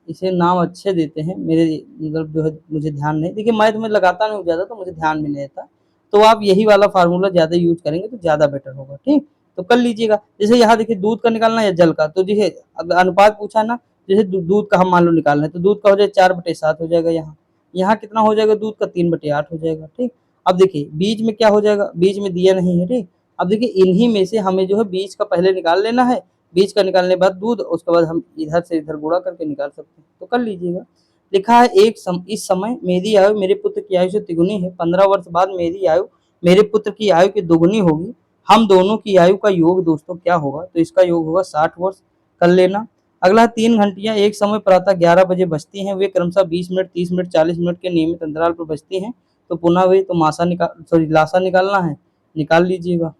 इसे नाम अच्छे देते हैं, मेरे मतलब जो है मुझे ध्यान नहीं, देखिए मैं तो मैं लगाता नहीं ज़्यादा, तो मुझे ध्यान भी नहीं रहता। तो आप यही वाला फार्मूला ज़्यादा यूज करेंगे तो ज़्यादा बेटर होगा, ठीक। तो कर लीजिएगा। जैसे यहाँ देखिए दूध का निकालना या जल का, तो देखिए अब अनुपात पूछा ना, जैसे दूध का हम मान लो निकालना है, तो दूध का हो जाए 4/7 हो जाएगा, यहाँ यहाँ कितना हो जाएगा? दूध का 3/8 हो जाएगा, ठीक। अब देखिए बीज में क्या हो जाएगा? बीज में दिया नहीं है, ठीक। अब देखिए इन्हीं में से हमें जो है बीज का पहले निकाल लेना है, बीज का निकालने के बाद दूध, उसके बाद हम इधर से इधर गुणा करके निकाल सकते हैं, तो कर लीजिएगा। लिखा है इस समय मेरी आयु मेरे पुत्र की आयु से तिगुनी है, 15 वर्ष बाद मेरी आयु मेरे पुत्र की आयु की दुगुनी होगी, हम दोनों की आयु का योग दोस्तों क्या होगा? तो इसका योग होगा 60 वर्ष, कर लेना। अगला 3 घंटियां एक समय प्रातः 11 बजे बजती हैं, वे क्रमशः 20 मिनट, 30 मिनट, 40 मिनट के नियमित अंतराल पर बजती हैं, तो पुनः वे तो मासा निकाल सॉरी लासा निकालना है, निकाल लीजिएगा।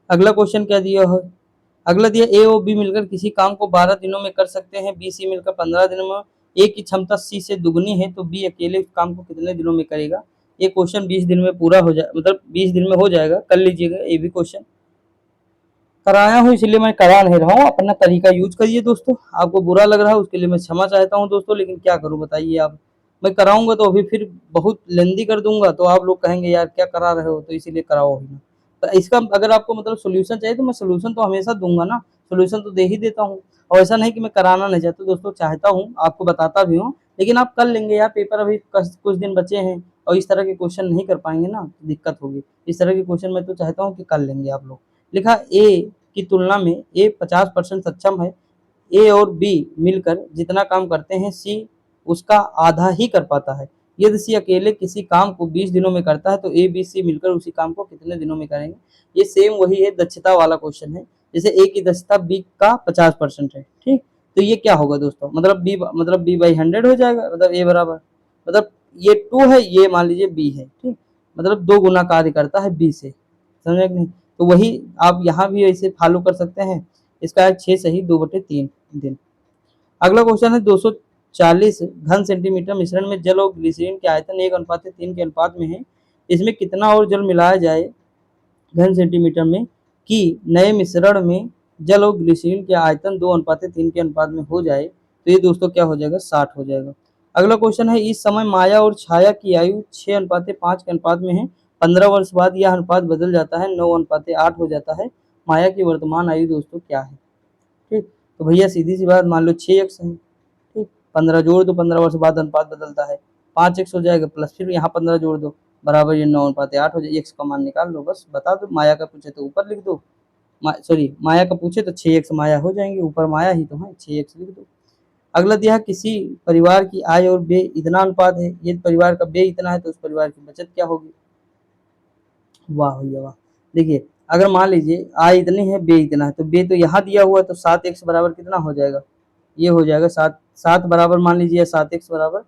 अगला क्वेश्चन क्या दिया है? अगला दिया ए और बी मिलकर किसी काम को 12 दिनों में कर सकते हैं, बी सी मिलकर 15 दिनों में। ए की क्षमता सी से दुगनी है, तो बी अकेले उस काम को कितने दिनों में करेगा? ये क्वेश्चन 20 दिन में पूरा हो जाए, मतलब 20 दिन में हो जाएगा, कर लीजिएगा। ये भी क्वेश्चन कराया हूँ इसलिए मैं करा नहीं रहा हूँ, अपना तरीका यूज करिए दोस्तों। आपको बुरा लग रहा है उसके लिए मैं क्षमा चाहता हूँ दोस्तों, लेकिन क्या करूँ बताइए आप। मैं कराऊंगा तो अभी फिर बहुत लेंदी कर दूंगा, तो आप लोग कहेंगे यार क्या करा रहे हो, तो इसीलिए कराओ ही ना। तो इसका अगर आपको मतलब सोल्यूशन चाहिए तो मैं सोल्यूशन तो हमेशा दूंगा ना, सोल्यूशन तो दे ही देता हूँ। और ऐसा नहीं कि मैं कराना नहीं चाहता दोस्तों, चाहता हूँ, आपको बताता भी हूँ, लेकिन आप कर लेंगे यार, पेपर अभी कुछ दिन बचे हैं और इस तरह के क्वेश्चन नहीं कर पाएंगे ना, तो दिक्कत होगी। इस तरह के क्वेश्चन मैं तो चाहता हूँ कि कर लेंगे आप लोग। लिखा ए की तुलना में ए 50% सक्षम है, ए और बी मिलकर जितना काम करते हैं सी उसका आधा ही कर पाता है। यदि सी अकेले किसी काम को 20 दिनों में करता है तो ए बी सी मिलकर उसी काम को कितने दिनों में करेंगे? ये सेम वही है, दक्षता वाला क्वेश्चन है। जैसे ए की दक्षता बी का 50% है, ठीक। तो ये क्या होगा दोस्तों, मतलब बी बाई 100 हो जाएगा, मतलब ए बराबर, मतलब ये 2 है, ये मान लीजिए बी है, ठीक। मतलब 2 गुना कार्य करता है बी से, समझे कि नहीं? तो वही आप यहाँ भी ऐसे फॉलो कर सकते हैं। इसका है 6 सही 2/3 दिन। अगला क्वेश्चन है 240 घन सेंटीमीटर मिश्रण में जल और ग्लिसरीन के आयतन 1:3 के अनुपात में है, इसमें कितना और जल मिलाया जाए घन सेंटीमीटर में कि नए मिश्रण में जल और ग्लिसरीन के आयतन 2:3 के अनुपात में हो जाए? तो ये दोस्तों क्या हो जाएगा? 60 हो जाएगा। अगला क्वेश्चन है इस समय माया और छाया की आयु 6:5 के अनुपात में है, 15 वर्ष बाद यह अनुपात बदल जाता है, 9:8 हो जाता है, माया की वर्तमान आयु दोस्तों क्या है? ठीक। तो भैया सीधी सी बात, मान लो 6x है, ठीक, 15 जोड़ दो, 15 वर्ष बाद अनुपात बदलता है, 5x हो जाएगा, प्लस फिर यहाँ 15 जोड़ दो, बराबर ये 9:8 हो जाए। एक्स का मान निकाल लो, बस बता दो। माया का पूछे तो ऊपर लिख दो, सॉरी माया का पूछे तो 6x माया हो जाएंगे, ऊपर माया ही तो है, 6x लिख दो। अगला दिया किसी परिवार की आय और व्यय इतना अनुपात है, यदि परिवार का व्यय इतना है तो उस परिवार की बचत क्या होगी? वाह भैया वाह। देखिए अगर मान लीजिए आय इतनी है, व्यय इतना है, तो व्यय तो यहाँ दिया हुआ है, तो 7x बराबर कितना हो जाएगा? ये हो जाएगा 7, 7 बराबर मान लीजिए 7x बराबर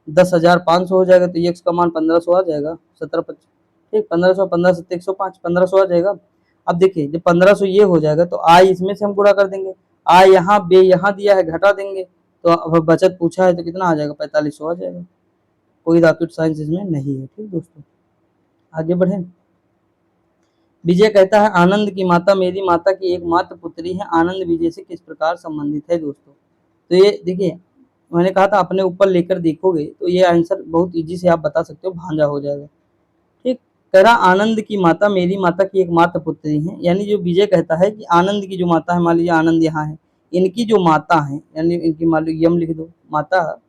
10,500 हो जाएगा, तो x का मान 1500 आ जाएगा, 17 ठीक, 1500, 15 7 105, 1500 आ जाएगा। अब देखिए जब 1500 ये हो जाएगा तो आय इसमें से हम गुणा कर देंगे, आय यहाँ व्यय यहाँ दिया है घटा देंगे, तो अब बचत पूछा है तो कितना आ जाएगा? 4500 आ जाएगा। कोई रॉकेट साइंस इसमें नहीं है, ठीक दोस्तों। आगे बढ़े। विजय कहता है आनंद की माता मेरी माता की एकमात्र पुत्री है, आनंद विजय से किस प्रकार संबंधित है दोस्तों? तो ये देखिए मैंने कहा था अपने ऊपर लेकर देखोगे तो ये आंसर बहुत इजी से आप बता सकते हो, भांजा हो जाएगा, ठीक। कह रहा आनंद की माता मेरी माता की एकमात्र पुत्री है, यानी जो विजय कहता है कि आनंद की जो माता है, मान लीजिए आनंद यहाँ है, इनकी जो माता है, यानी इनकी मान लो यम लिख दो माता,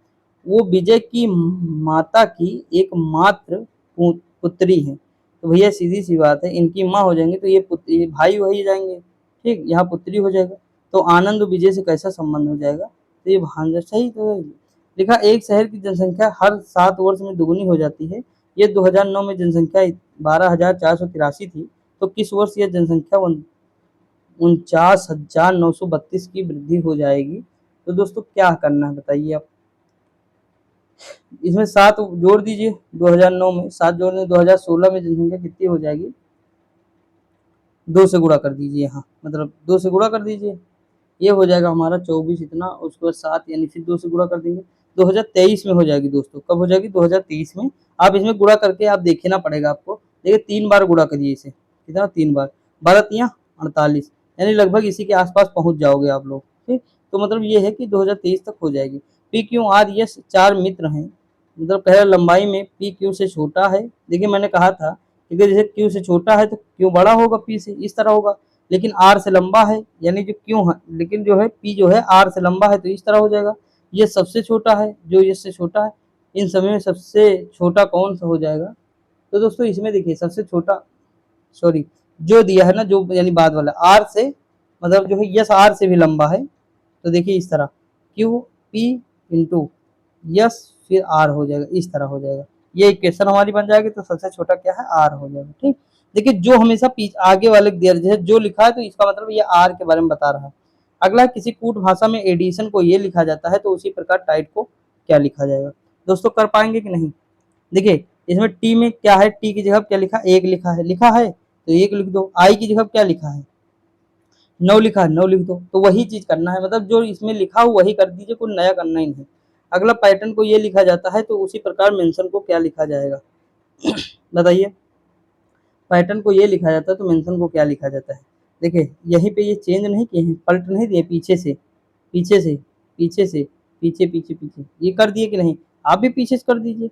वो विजय की माता की एकमात्र पुत्री है। तो भैया सीधी सी बात है, इनकी माँ हो जाएंगे तो ये भाई वही जाएंगे, ठीक, यहाँ पुत्री हो जाएगा। तो आनंद विजय से कैसा संबंध हो जाएगा, तो ये भांजा सही तो है। लिखा एक शहर की जनसंख्या हर 7 वर्ष में दुगुनी हो जाती है। ये 2009 में जनसंख्या 12,483 थी, तो किस वर्ष यह जनसंख्या 49,932 की वृद्धि हो जाएगी। तो दोस्तों क्या करना है बताइए आप, इसमें 7 जोड़ दीजिए, 2009 में 7 जोड़ दें, 2016 में जनसंख्या कितनी हो जाएगी, 2 से गुणा कर दीजिए, हाँ मतलब 2 से गुणा कर दीजिए, ये हो जाएगा हमारा 24 इतना, उसके बाद 7 यानी फिर 2 से गुणा कर देंगे, 2023 में हो जाएगी दोस्तों। कब हो जाएगी, 2023 में। आप इसमें गुणा करके आप देखना पड़ेगा आपको, देखिए 3 बार गुणा करिए इसे, कितना 3 बार, 12 48, यानी लगभग इसी के आसपास पहुंच जाओगे आप लोग, ठीक। तो मतलब ये है कि 2023 तक हो जाएगी। पी क्यू आर एस 4 मित्र हैं, मतलब पहला लंबाई में पी क्यू से छोटा है। देखिए मैंने कहा था कि जैसे क्यू से छोटा है तो क्यू बड़ा होगा पी से, इस तरह होगा, लेकिन आर से लंबा है, यानी जो क्यू है, लेकिन जो है पी जो है आर से लंबा है, तो इस तरह हो जाएगा। ये सबसे छोटा है, जो इससे छोटा है, इन सभी में सबसे छोटा कौन सा हो जाएगा। तो दोस्तों इसमें देखिए सबसे छोटा, सॉरी जो दिया है ना, जो यानी बाद वाला आर से, मतलब जो है यस आर से भी लंबा है, तो देखिए इस तरह क्यू पी इंटू यस फिर आर हो जाएगा, इस तरह हो जाएगा, ये इक्वेशन हमारी बन जाएगी। तो सबसे छोटा क्या है, आर हो जाएगा, ठीक। देखिए जो हमेशा आगे वाले दिया जैसे जो लिखा है, तो इसका मतलब ये आर के बारे में बता रहा है। अगला, किसी कूट भाषा में एडिशन को ये लिखा जाता है, तो उसी प्रकार टाइट को क्या लिखा जाएगा। दोस्तों कर पाएंगे कि नहीं, देखिए इसमें टी में क्या है, टी की जगह क्या लिखा, एक लिखा है तो एक लिख दो, आई की जगह क्या लिखा है, 9 लिखा है, 9 लिख दो। तो वही चीज करना है, मतलब जो इसमें लिखा हो वही कर दीजिए, कोई नया करना ही नहीं। अगला, पैटर्न को ये लिखा जाता है, तो उसी प्रकार मेंशन को क्या लिखा जाएगा बताइए, पैटर्न को ये लिखा जाता है तो मेंशन को क्या लिखा जाता है। देखिए यहीं पे ये चेंज नहीं किए हैं, पलट नहीं दिए, पीछे से पीछे से पीछे से पीछे पीछे पीछे, ये कर दिए कि नहीं, आप भी पीछे से कर दीजिए,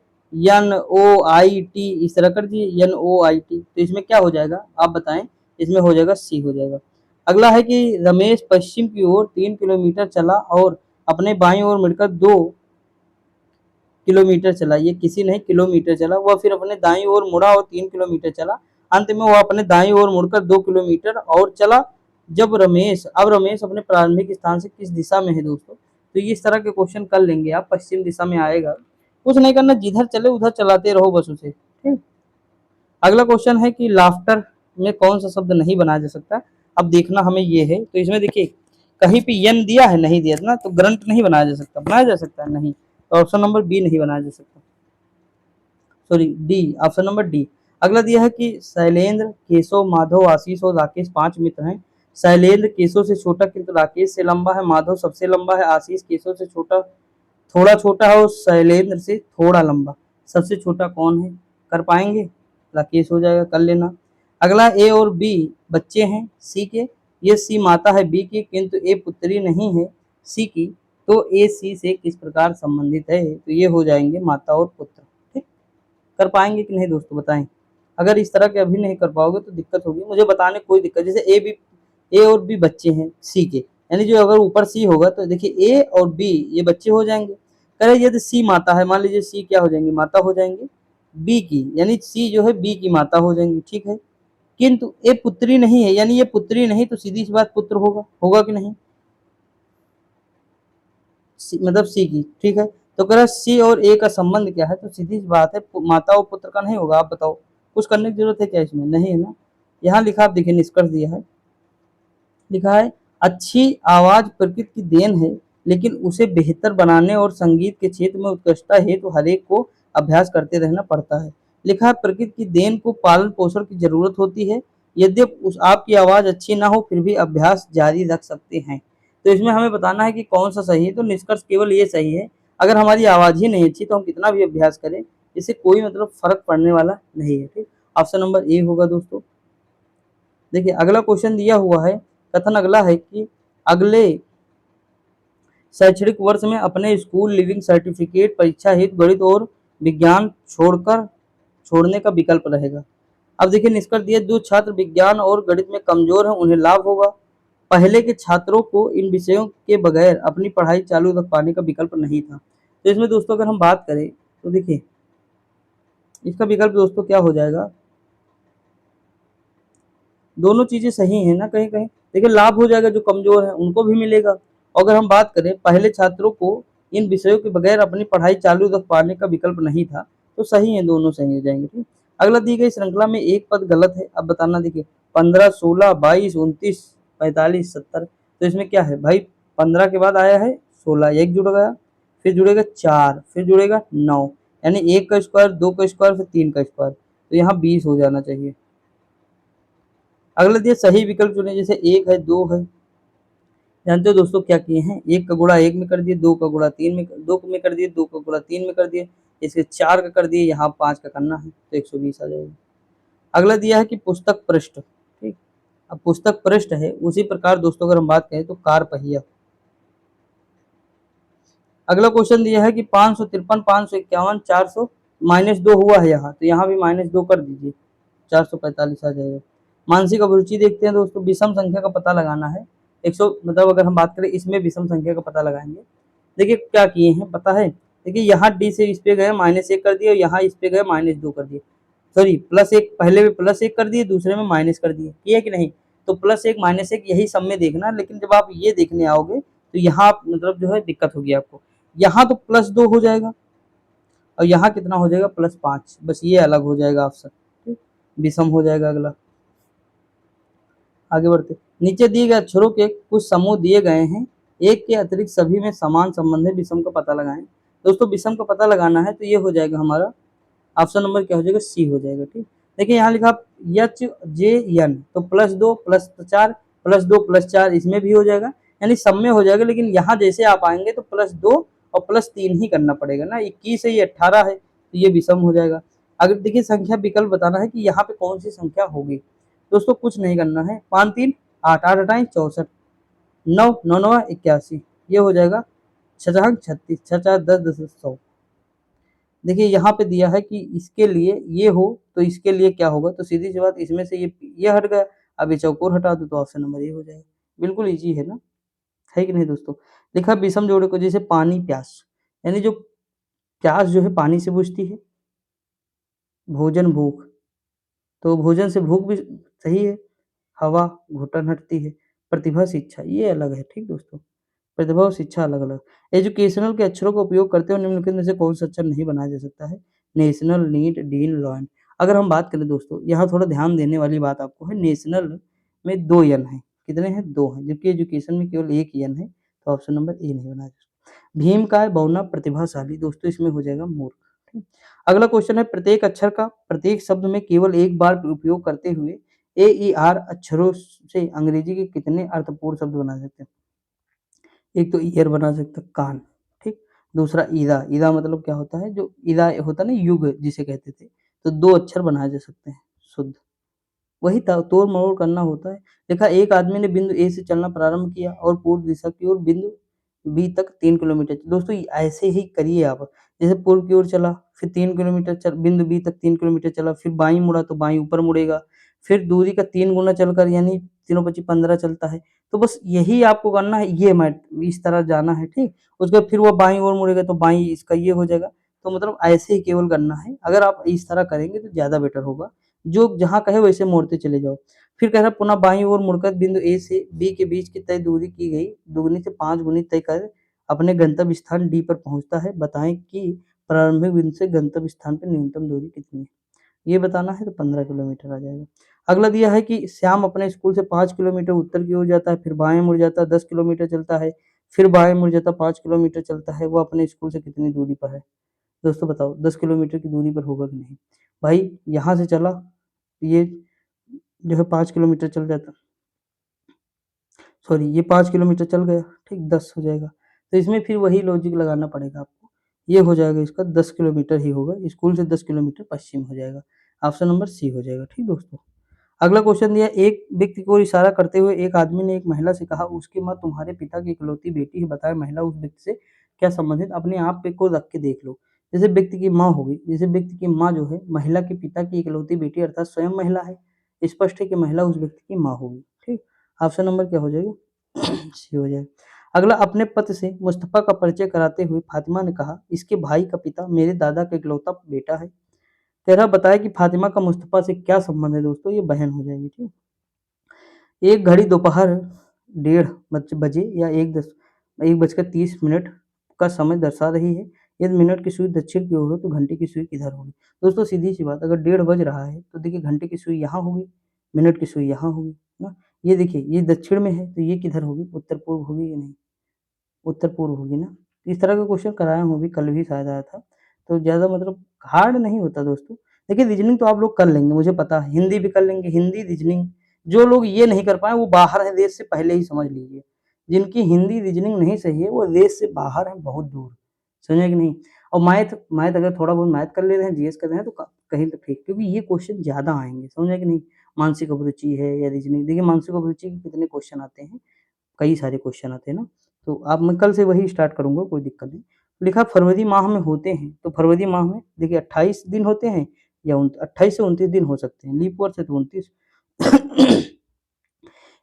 एन ओ आई टी इस तरह कर दीजिए, एन ओ आई टी, तो इसमें क्या हो जाएगा आप बताएं, इसमें हो जाएगा सी हो जाएगा। अगला है कि रमेश पश्चिम की ओर 3 किलोमीटर चला और अपने बाईं ओर मुड़कर 2 किलोमीटर चला, ये किसी नहीं किलोमीटर चला, वह फिर अपने दाईं ओर मुड़ा और 3 किलोमीटर चला, अंत में वह अपने दाईं ओर मुड़कर 2 किलोमीटर और चला। अब रमेश अपने प्रारंभिक स्थान से किस दिशा में है दोस्तों। तो ये इस तरह के क्वेश्चन कर लेंगे आप, पश्चिम दिशा में आएगा, कुछ नहीं करना, जिधर चले उधर चलाते रहो बस उसे, ठीक। अगला क्वेश्चन है कि लाफ्टर में कौन सा शब्द नहीं बनाया जा सकता। अब देखना हमें ये है, तो इसमें देखिए कहीं पे यन दिया है, नहीं दिया ना, तो ग्रंट नहीं बनाया जा सकता, बनाया जा सकता है नहीं, तो ऑप्शन नंबर बी नहीं बनाया जा सकता, sorry D, option number D. अगला दिया है कि शैलेंद्र केशव माधव आशीष और राकेश 5 मित्र हैं। शैलेंद्र केशव से छोटा किंतु राकेश से लंबा है, माधव सबसे लंबा है, आशीष केशव से छोटा थोड़ा छोटा है और शैलेंद्र से थोड़ा लंबा, सबसे छोटा कौन है, कर पाएंगे, राकेश हो जाएगा, कर लेना। अगला, ए और बी बच्चे हैं सी के, ये सी माता है बी की, किंतु ए पुत्री नहीं है सी की, तो ए सी से किस प्रकार संबंधित है, तो ये हो जाएंगे माता और पुत्र, ठीक। कर पाएंगे कि नहीं दोस्तों बताएं, अगर इस तरह के अभी नहीं कर पाओगे तो दिक्कत होगी, मुझे बताने कोई दिक्कत, जैसे ए और बी बच्चे हैं सी के, यानी जो अगर ऊपर सी होगा तो देखिए ए और बी ये बच्चे हो जाएंगे, कह रहे यदि सी माता है, मान लीजिए सी क्या हो जाएंगी, माता हो जाएंगी बी की, यानी सी जो है बी की माता हो जाएंगी, ठीक है। किंतु ए पुत्री नहीं है, यानी ये पुत्री नहीं, तो सीधी सी बात पुत्र होगा, होगा कि नहीं, मतलब सी की, ठीक है। तो कह रहा सी और ए का संबंध क्या है, तो सीधी सी बात है माता और पुत्र का नहीं होगा, आप बताओ कुछ करने की जरूरत है क्या, इसमें नहीं है ना। यहाँ लिखा, आप देखिए निष्कर्ष दिया है, लिखा है अच्छी आवाज प्रकृति की देन है, लेकिन उसे बेहतर बनाने और संगीत के क्षेत्र में उत्कृष्टता हेतु हरेक को अभ्यास करते रहना पड़ता है। लिखा है प्रकृति की देन को पालन पोषण की जरूरत होती है, यद्यपि उस आपकी आवाज अच्छी ना हो फिर भी अभ्यास जारी रख सकते हैं। तो इसमें हमें बताना है कि कौन सा सही है, तो निष्कर्ष केवल ये सही है, अगर हमारी आवाज ही नहीं अच्छी तो हम कितना भी अभ्यास करें इससे कोई मतलब फर्क पड़ने वाला नहीं है, ठीक। ऑप्शन नंबर ए होगा दोस्तों। देखिए अगला क्वेश्चन दिया हुआ है, कथन अगला है कि अगले शैक्षणिक वर्ष में अपने स्कूल लिविंग सर्टिफिकेट परीक्षा हेतु गणित और विज्ञान छोड़ने का विकल्प रहेगा। अब देखिए निष्कर्ष दिया, जो छात्र विज्ञान और गणित में कमजोर हैं उन्हें लाभ होगा। पहले के छात्रों को इन विषयों के बगैर अपनी पढ़ाई चालू रख पाने का विकल्प नहीं था। तो इसमें दोस्तों अगर हम बात करें तो देखिए इसका विकल्प दोस्तों क्या हो जाएगा, दोनों चीजें सही है ना, कहीं कहीं देखिए लाभ हो जाएगा, जो कमजोर है उनको भी मिलेगा। और अगर हम बात करें पहले छात्रों को इन विषयों के बगैर अपनी पढ़ाई चालू रख पाने का विकल्प नहीं था, तो सही है, दोनों सही हो जाएंगे। ठीक, अगला दी गई श्रृंखला में एक पद गलत है, अब बताना। देखिए 15, 16, 22, 29, 45, 70, तो इसमें क्या है भाई, 15 के बाद आया है 16, एक जुड़ गया, फिर जुड़ेगा 4, फिर जुड़ेगा 9, यानी 1 का स्क्वायर, 2 का स्क्वायर, फिर 3 का स्क्वायर, तो यहाँ 20 हो जाना चाहिए। अगला दिया सही विकल्प चुने, जैसे 1 है, 2 है। जानते हो दोस्तों क्या किए हैं, 1 का गुणा 1 में कर दिए, 2 का गुणा 3 में, 2 में कर दिए, 2 का गुणा 3 में कर दिए, इसके 4 का कर दिए, यहाँ 5 का करना है तो 120 आ जाएगा। अगला दिया है कि पुस्तक पृष्ठ। ठीक, अब पुस्तक पृष्ठ है, उसी प्रकार दोस्तों अगर हम बात करें तो कार पहिया। अगला क्वेश्चन दिया है कि 553, 551, 400 -2 हुआ है यहाँ, तो यहाँ भी -2 कर दीजिए, 445 आ जाएगा। मानसिक अभिरुचि देखते हैं दोस्तों, विषम संख्या का पता लगाना है। 100 मतलब अगर हम बात करें इसमें विषम संख्या का पता लगाएंगे। देखिए क्या किए हैं पता है, देखिए यहाँ डी से इस पे गए -1 कर दिए, और यहाँ इस पे गए -2 कर दिए, सॉरी +1, पहले में +1 कर दिए, दूसरे में माइनस कर दिए, किया कि नहीं। तो +1 -1 यही सब में देखना, लेकिन जब आप ये देखने आओगे तो यहाँ मतलब जो है दिक्कत होगी आपको। यहाँ तो +2 हो जाएगा, और यहाँ कितना हो जाएगा +5, बस ये अलग हो जाएगा ऑप्शन। ठीक, विषम हो जाएगा। अगला आगे बढ़ते, नीचे दिए गए अक्षरों के कुछ समूह दिए गए हैं, एक के अतिरिक्त सभी में समान संबंध है, विषम का पता लगाएं। दोस्तों विषम का पता लगाना है तो ये हो जाएगा हमारा ऑप्शन नंबर क्या हो जाएगा, सी हो जाएगा। ठीक, देखिए यहाँ लिखा एच जे एन, तो +2 +4 +2 +4 इसमें भी हो जाएगा, यानी सब में हो जाएगा, लेकिन यहाँ जैसे आप आएंगे तो +2 और +3 ही करना पड़ेगा ना, 21 है, ये 18 है, तो ये विषम हो जाएगा। अगर देखिए संख्या विकल्प बताना है कि यहाँ पे कौन सी संख्या होगी। दोस्तों कुछ नहीं करना है, 5 3 8, 8 8 64, 9 9 9 81, ये हो जाएगा 6 36, 6 4 10 10 100। देखिए यहाँ पे दिया है कि इसके लिए ये हो तो इसके लिए क्या होगा, तो सीधी सी बात, इसमें से ये हट गया, अब ये चौकोर हटा दो तो ऑप्शन नंबर ए हो जाएगा। बिल्कुल इजी है ना, है कि नहीं दोस्तों। लिखा विषम जोड़े को, जैसे पानी प्यास, यानी जो प्यास जो है पानी से बुझती है, भोजन भूख, तो भोजन से भूख भी सही है, हवा घुटन हटती है, प्रतिभा शिक्षा ये अलग है। ठीक दोस्तों, प्रतिभा और शिक्षा अलग अलग। एजुकेशनल के अक्षरों का उपयोग करते हुए निम्नलिखित में से कौन सा अक्षर नहीं बनाया जा सकता है, नेशनल, नीट, डीन, लॉयन। अगर हम बात करें दोस्तों, यहाँ थोड़ा ध्यान देने वाली बात आपको है, नेशनल में 2 यन है, कितने हैं 2 हैं, जबकि एजुकेशन में केवल 1 यन है, तो ऑप्शन नंबर ए नहीं बनाया जा सकता। भीम काय बौना प्रतिभाशाली, दोस्तों इसमें हो जाएगा मूर्ख। ठीक, अगला क्वेश्चन है, प्रत्येक अक्षर का प्रत्येक शब्द में केवल एक बार उपयोग करते हुए ए ई आर अक्षरों से अंग्रेजी के कितने अर्थपूर्ण शब्द बना सकते हैं। एक तो ईयर बना सकते हैं, कान। ठीक, दूसरा ईदा, ईदा मतलब क्या होता है, जो ईदा होता है ना युग जिसे कहते थे, तो 2 अक्षर बनाए जा सकते हैं शुद्ध, वही तोड़ मरोड़ करना होता है। देखा, एक आदमी ने बिंदु ए से चलना प्रारंभ किया और पूर्व दिशा की ओर बिंदु बी तक 3 किलोमीटर, दोस्तों ऐसे ही करिए आप, जैसे पूर्व की ओर चला, फिर 3 किलोमीटर चल, बिंदु बी तक 3 किलोमीटर चला, फिर बाईं मुड़ा तो बाईं ऊपर मुड़ेगा, फिर दूरी का 3 गुना चलकर, यानी तीनों पची 15 चलता है। तो बस यही आपको करना है, ये मैट इस तरह जाना है। ठीक, उसके बाद फिर वो बाईं ओर मुड़ेगा तो बाईं इसका ये हो जाएगा, तो मतलब ऐसे ही केवल करना है। अगर आप इस तरह करेंगे तो ज्यादा बेटर होगा, जो जहाँ कहे वैसे मोड़ते चले जाओ। फिर कह रहा पुनः बाईं ओर मुड़कर बिंदु ए से बी के बीच की तय दूरी की गई दुगनी से 5 गुनी तय कर अपने गंतव्य स्थान डी पर पहुंचता है, बताएं कि प्रारंभिक बिंदु से गंतव्य स्थान पर न्यूनतम दूरी कितनी है। ये बताना है तो 15 किलोमीटर आ जाएगा। अगला दिया है कि श्याम अपने स्कूल से 5 किलोमीटर उत्तर की ओर जाता है, फिर बाएं मुड़ जाता है, 10 किलोमीटर चलता है, फिर बाएं मुड़ जाता है, 5 किलोमीटर चलता है, वो अपने स्कूल से कितनी दूरी पर है। दोस्तों बताओ 10 किलोमीटर की दूरी पर होगा कि नहीं। भाई यहाँ से चला, ये जो है 5 किलोमीटर चल जाता, सॉरी ये 5 किलोमीटर चल गया, ठीक 10 हो जाएगा, तो इसमें फिर वही लॉजिक लगाना पड़ेगा आपको, ये हो जाएगा इसका 10 किलोमीटर ही होगा, स्कूल से 10 किलोमीटर पश्चिम हो जाएगा, ऑप्शन नंबर सी हो जाएगा। ठीक दोस्तों, अगला क्वेश्चन दिया, एक व्यक्ति को इशारा करते हुए एक आदमी ने एक महिला से कहा, उसकी माँ तुम्हारे पिता की इकलौती बेटी है, बताए महिला उस व्यक्ति से क्या संबंधित, अपने आप पे को रख के देख लो। जैसे व्यक्ति की माँ होगी, जैसे व्यक्ति की माँ जो है महिला के पिता की इकलौती बेटी अर्थात स्वयं महिला है। स्पष्ट है कि महिला उस व्यक्ति की माँ होगी। ठीक, ऑप्शन नंबर क्या हो जाएगा? सी हो जाएगा। अगला, अपने पति से मुस्तफा का परिचय कराते हुए फातिमा ने कहा, इसके भाई का पिता मेरे दादा का इकलौता बेटा है। 13 बताया कि फातिमा का मुस्तफा से क्या संबंध है दोस्तों, ये बहन हो जाएगी। ठीक, एक घड़ी दोपहर 1:30 बजे या 1:30 का समय दर्शा रही है। यदि मिनट की सुई दक्षिण की ओर हो तो घंटे की सुई किधर होगी? दोस्तों सीधी सी बात, अगर 1:30 बज रहा है तो देखिए घंटे की सुई यहाँ होगी, मिनट की सुई यहाँ होगी ना। ये देखिए ये दक्षिण में है तो ये किधर होगी? उत्तर पूर्व होगी या नहीं? उत्तर पूर्व होगी ना। इस तरह का क्वेश्चन कराया हूँ अभी, कल भी शायद आया था। तो ज़्यादा मतलब हार्ड नहीं होता दोस्तों। देखिए रीजनिंग तो आप लोग कर लेंगे, मुझे पता है। हिंदी भी कर लेंगे, हिंदी रीजनिंग। जो लोग ये नहीं कर पाए वो बाहर है देश से, पहले ही समझ लीजिए। जिनकी हिंदी रीजनिंग नहीं सही है वो देश से बाहर है, बहुत दूर। समझे कि नहीं? और मैथ मैथ अगर थोड़ा बहुत मैथ कर ले रहे हैं, जीएस कर रहे हैं तो कहीं तक ठीक, क्योंकि ये क्वेश्चन ज़्यादा आएँगे। समझे कि नहीं? मानसिक अभिरुचि है या रीजनिंग, देखिए मानसिक अभिरुचि के कितने क्वेश्चन आते हैं, कई सारे क्वेश्चन आते हैं ना। तो अब मैं कल से वही स्टार्ट करूँगा, कोई दिक्कत नहीं। लिखा फरवरी माह में होते हैं, तो फरवरी माह में देखिए 28 दिन होते हैं या 28 से 29 दिन हो सकते हैं, लीप वर्ष है तो 29।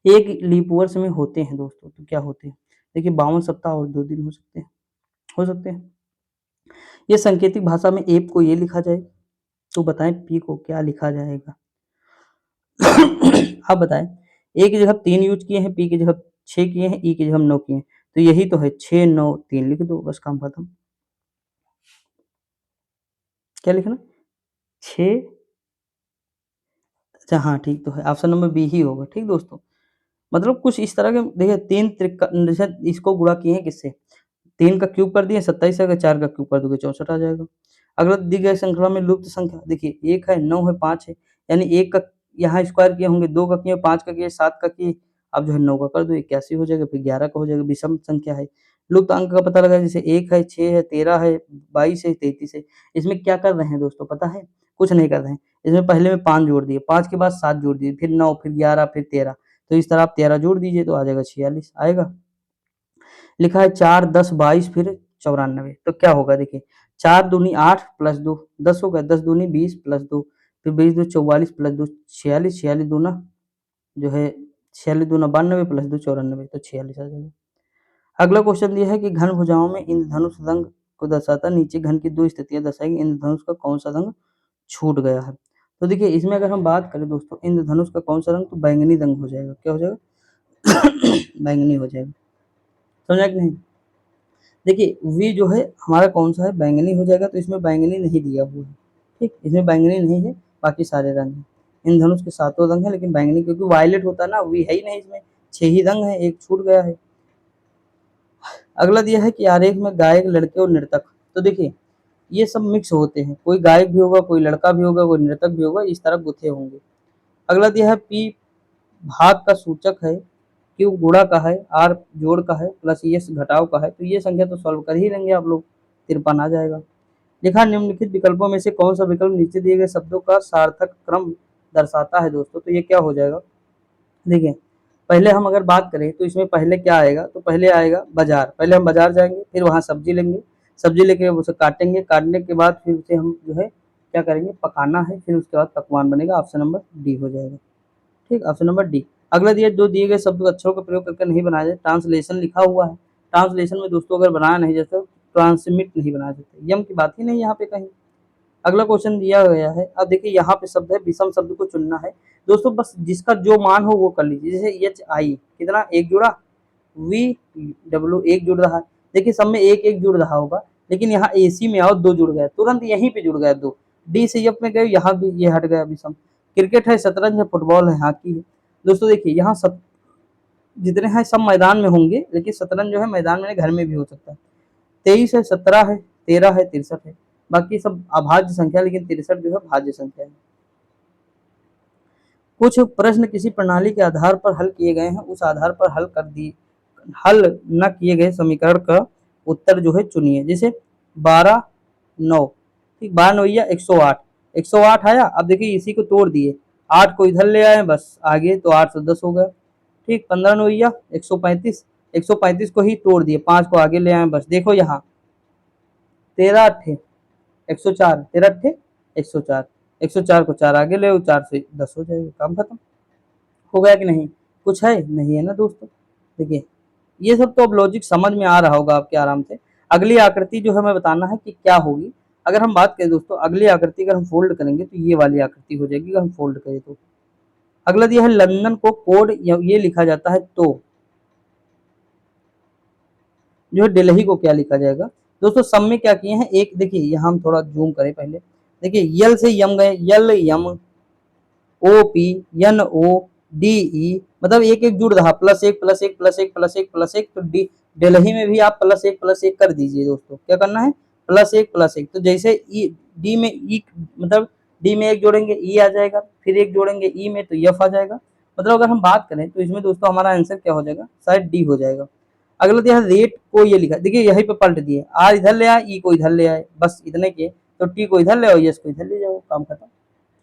एक लीप वर्ष में होते हैं दोस्तों, तो क्या होते हैं? देखिए 52 सप्ताह और 2 दिन हो सकते हैं, हो सकते हैं। ये सांकेतिक भाषा में एप को ये लिखा जाए, तो बताएँ पी को क्या लिखा जाएगा? आप बताएँ, ए की जगह 3 यूज़ किए हैं, पी की जगह 6 किए हैं, ई की जगह 9 किए हैं, तो यही तो है 6, 9, 3 लिख दो, बस काम खत्म। क्या लिखना? 6, अच्छा हाँ, ठीक तो है, ऑप्शन नंबर बी ही होगा। ठीक दोस्तों, मतलब कुछ इस तरह के देखिए 3 त्रिक जैसे इसको गुणा किए हैं किससे? 3 का क्यूब कर दिए 27 आएगा, 4 का क्यूब कर दोगे 64 आ जाएगा। अगला, दी गई श्रृंखला में लुप्त संख्या देखिए 1 है, 9 है, 5 है, यानी 1 का यहाँ स्क्वायर किए होंगे, 2 का किए, 5 का किए, 7 का किए, अब जो है 9 का कर दो 81 हो जाएगा, फिर 11 का हो जाएगा, विषम संख्या है। लुप्त अंक का पता लगाया, जैसे 1 है, 6 है, 13 है, 22 है, 33 है। इसमें क्या कर रहे हैं दोस्तों पता है? कुछ नहीं कर रहे हैं। इसमें पहले में 5 जोड़ दिए, 5 के बाद 7 जोड़ दिए, फिर 9, फिर 11, फिर 13, तो इस तरह आप 13 जोड़ दीजिए तो आ जाएगा 46 आएगा। लिखा है 4, 10, 22 फिर 94, तो क्या होगा देखिए 4 दूनी 8 प्लस 2 10 हो गया, 10 दूनी 20 प्लस 2 फिर 20 दो 44 प्लस 2 46, 46 दूना जो है 46 दूना 92 प्लस 2 94, तो 46 आ जाएगा। अगला क्वेश्चन दिया है कि घन भुजाओं में इंद्रधनुष रंग को दर्शाता, नीचे घन की 2 स्थितियां दर्शाएगी, इंद्रधनुष का कौन सा रंग छूट गया है? तो देखिए इसमें अगर हम बात करें दोस्तों इंद्रधनुष का कौन सा रंग, तो बैंगनी रंग हो जाएगा। क्या हो जाएगा? बैंगनी हो जाएगा। समझा कि नहीं? देखिए वी जो है हमारा कौन सा है? बैंगनी हो जाएगा, तो इसमें बैंगनी नहीं दिया हुआ है। ठीक, इसमें बैंगनी नहीं है, बाकी सारे रंग हैं। इंद्रधनुष के सातों रंग है, लेकिन बैंगनी क्योंकि वायलेट होता है ना, वी है ही नहीं इसमें, 6 ही रंग है, एक छूट गया है। अगला दिया है कि आरेख में गायक, लड़के और नर्तक, तो देखिए ये सब मिक्स होते हैं, कोई गायक भी होगा, कोई लड़का भी होगा, कोई नर्तक भी होगा, इस तरह गुथे होंगे। अगला दिया है पी भाग का सूचक है, क्यू गुणा का है, आर जोड़ का है, प्लस एस घटाव का है, तो ये संख्या तो सॉल्व कर ही लेंगे आप लोग, 53 आ जाएगा। लिखा निम्नलिखित विकल्पों में से कौन सा विकल्प नीचे दिए गए शब्दों का सार्थक क्रम दर्शाता है दोस्तों, तो ये क्या हो जाएगा? देखिए पहले हम अगर बात करें तो इसमें पहले क्या आएगा, तो पहले आएगा बाजार, पहले हम बाजार जाएंगे, फिर वहाँ सब्जी लेंगे, सब्जी लेके उसे काटेंगे, काटने के बाद फिर उसे हम जो है क्या करेंगे, पकाना है, फिर उसके बाद पकवान बनेगा। ऑप्शन नंबर डी हो जाएगा। ठीक, ऑप्शन नंबर डी। अगला दिया जो दिए गए शब्द अक्षरों का प्रयोग करके नहीं बनाया जाए, ट्रांसलेशन लिखा हुआ है, ट्रांसलेशन में दोस्तों अगर बनाया नहीं जाता ट्रांसमिट नहीं बनाया जाता, यम की बात ही नहीं यहाँ पे कहीं। अगला क्वेश्चन दिया गया है, अब देखिए यहाँ पे शब्द है, विषम शब्द को चुनना है दोस्तों, बस जिसका जो मान हो वो कर लीजिए। जैसे एच आई कितना एक जुड़ा, वी डब्ल्यू एक जुड़ रहा है, देखिए सब में एक एक जुड़ रहा होगा, लेकिन यहाँ एसी में आओ 2 जुड़ गया, तुरंत यहीं पे जुड़ गया 2, डी से एफ में गए, यहाँ भी ये हट गया विषम। क्रिकेट है, शतरंज है, फुटबॉल है, हॉकी है दोस्तों, देखिए यहाँ सब जितने हैं सब मैदान में होंगे, लेकिन शतरंज जो है मैदान में घर में भी हो सकता है। 23 है, 17 है, 13 है, 63 है, बाकी सब अभाज्य संख्या, लेकिन 63 जो है भाज्य संख्या है। कुछ प्रश्न किसी प्रणाली के आधार पर हल किए गए हैं, उस आधार पर हल न किए गए समीकरण का उत्तर जो है चुनिए। जैसे 12 9, ठीक, 12 9 या 108, 108 आया, अब देखिए इसी को तोड़ दिए, 8 को इधर ले आए बस आगे, तो 8 से 10 हो गया। ठीक, 15 9 या 135, 135 को ही तोड़ दिए, 5 को आगे ले आए बस, देखो यहाँ 13 8 104, 13 अट्ठे 104, 104 को 4 आगे ले 4 से 10 हो जाएगा, काम खत्म। हो गया कि नहीं? कुछ है? नहीं है ना दोस्तों। देखिए ये सब तो अब लॉजिक समझ में आ रहा होगा आपके आराम से। अगली आकृति जो हमें बताना है कि क्या होगी। अगर हम बात करें दोस्तों, अगली आकृति अगर हम फोल्ड करेंगे तो ये वाली आकृति हो जाएगी, अगर हम फोल्ड करें तो। अगला दिया है लंदन को कोड ये लिखा जाता है तो जो है दिल्ली को क्या लिखा जाएगा। दोस्तों सब में क्या किए हैं, एक देखिए यहाँ हम थोड़ा जूम करें पहले। देखिए यल से यम गए, L M, O P, N O, D E, मतलब एक एक जुड़ रहा, प्लस एक प्लस एक प्लस एक प्लस एक प्लस एक, तो डी दिल्ली में भी आप प्लस एक कर दीजिए दोस्तों। क्या करना है? प्लस एक। तो जैसे ई डी में ई, मतलब डी में एक जोड़ेंगे ई आ जाएगा, फिर एक जोड़ेंगे ई में तो यफ आ जाएगा। मतलब अगर हम बात करें तो इसमें दोस्तों हमारा आंसर क्या हो जाएगा, शायद डी हो जाएगा। अगला दिया है रेट को ये लिखा, देखिए यहीं पे पलट दिए, आर इधर ले आए, ई को इधर ले आए, बस इतने के। तो टी को इधर ले आओ, यस को इधर ले जाओ, काम खत्म।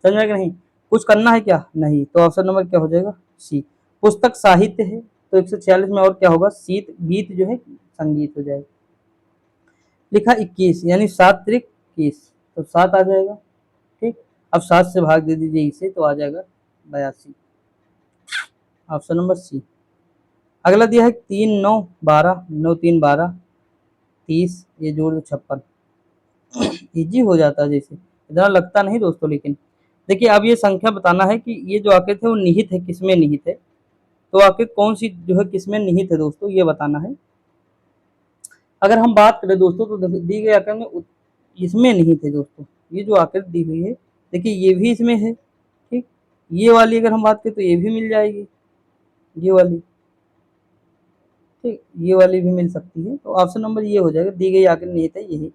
समझ में कि नहीं? कुछ करना है क्या? नहीं। तो ऑप्शन नंबर क्या हो जाएगा? सी। पुस्तक साहित्य है तो 146 में और क्या होगा? शीत, गीत जो है संगीत हो जाएगा। लिखा 21 यानी 7 त्रिक 21, तो 7 आ जाएगा। ठीक, अब 7 से भाग दे दीजिए इसे तो आ जाएगा 82, ऑप्शन नंबर सी। अगला दिया है 3 9 12, 9 3 12 30, ये जोड़ दो 56। इजी हो जाता है, जैसे इतना लगता नहीं दोस्तों। लेकिन देखिए अब ये संख्या बताना है कि ये जो आकृति है वो निहित है, किसमें निहित है। तो आकृति कौन सी जो है किसमें निहित है दोस्तों, ये बताना है। अगर हम बात करें दोस्तों तो दी गई आकृति में इसमें निहित है दोस्तों। ये जो आकृति दी हुई है देखिए ये भी इसमें है। ठीक, ये वाली अगर हम बात करें तो ये भी मिल जाएगी, ये वाली। ठीक, ये वाली भी मिल सकती है। तो ऑप्शन नंबर ये हो जाएगा, दी गई आकृति निहित है, यही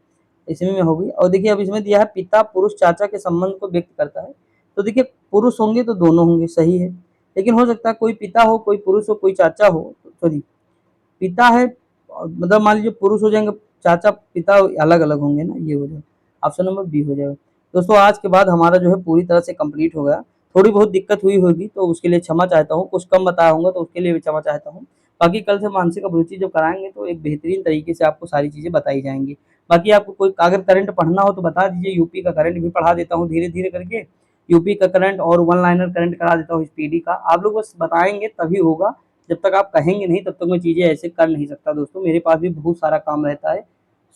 इसमें में होगी। और देखिए अब इसमें दिया है पिता पुरुष चाचा के संबंध को व्यक्त करता है। तो देखिए पुरुष होंगे तो दोनों होंगे, सही है। लेकिन हो सकता है कोई पिता हो, कोई पुरुष हो, कोई चाचा हो। सॉरी, पिता है, मतलब मान लीजिए पुरुष हो जाएंगे, चाचा पिता अलग अलग होंगे ना, ये हो जाएगा। ऑप्शन नंबर बी हो जाएगा। दोस्तों आज के बाद हमारा जो है पूरी तरह से कंप्लीट हो गया। थोड़ी बहुत दिक्कत हुई होगी तो उसके लिए क्षमा चाहता हूँ, कुछ कम बताया होगा तो उसके लिए भी क्षमा चाहता हूँ। बाकी कल से मानसिक अभिरुचि जब कराएंगे तो एक बेहतरीन तरीके से आपको सारी चीज़ें बताई जाएंगी। बाकी आपको कोई अगर करंट पढ़ना हो तो बता दीजिए, यूपी का करंट भी पढ़ा देता हूँ धीरे धीरे करके। यूपी का करंट और वन लाइनर करंट करा देता हूँ स्पीडी का। आप लोग बस बताएंगे तभी होगा, जब तक आप कहेंगे नहीं तब तक मैं चीज़ें ऐसे कर नहीं सकता दोस्तों। मेरे पास भी बहुत सारा काम रहता है।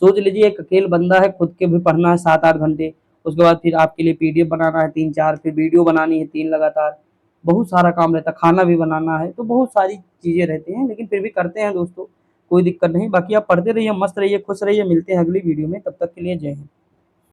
सोच लीजिए एक अकेले बंदा है, खुद के भी पढ़ना है 7-8 घंटे, उसके बाद फिर आपके लिए पीडीएफ बनाना है 3-4, फिर वीडियो बनानी है 3 लगातार। बहुत सारा काम रहता है, खाना भी बनाना है, तो बहुत सारी चीज़ें रहती हैं, लेकिन फिर भी करते हैं दोस्तों। कोई दिक्कत नहीं। बाकी आप पढ़ते रहिए, मस्त रहिए, खुश रहिए। मिलते हैं अगली वीडियो में, तब तक के लिए जय हिंद।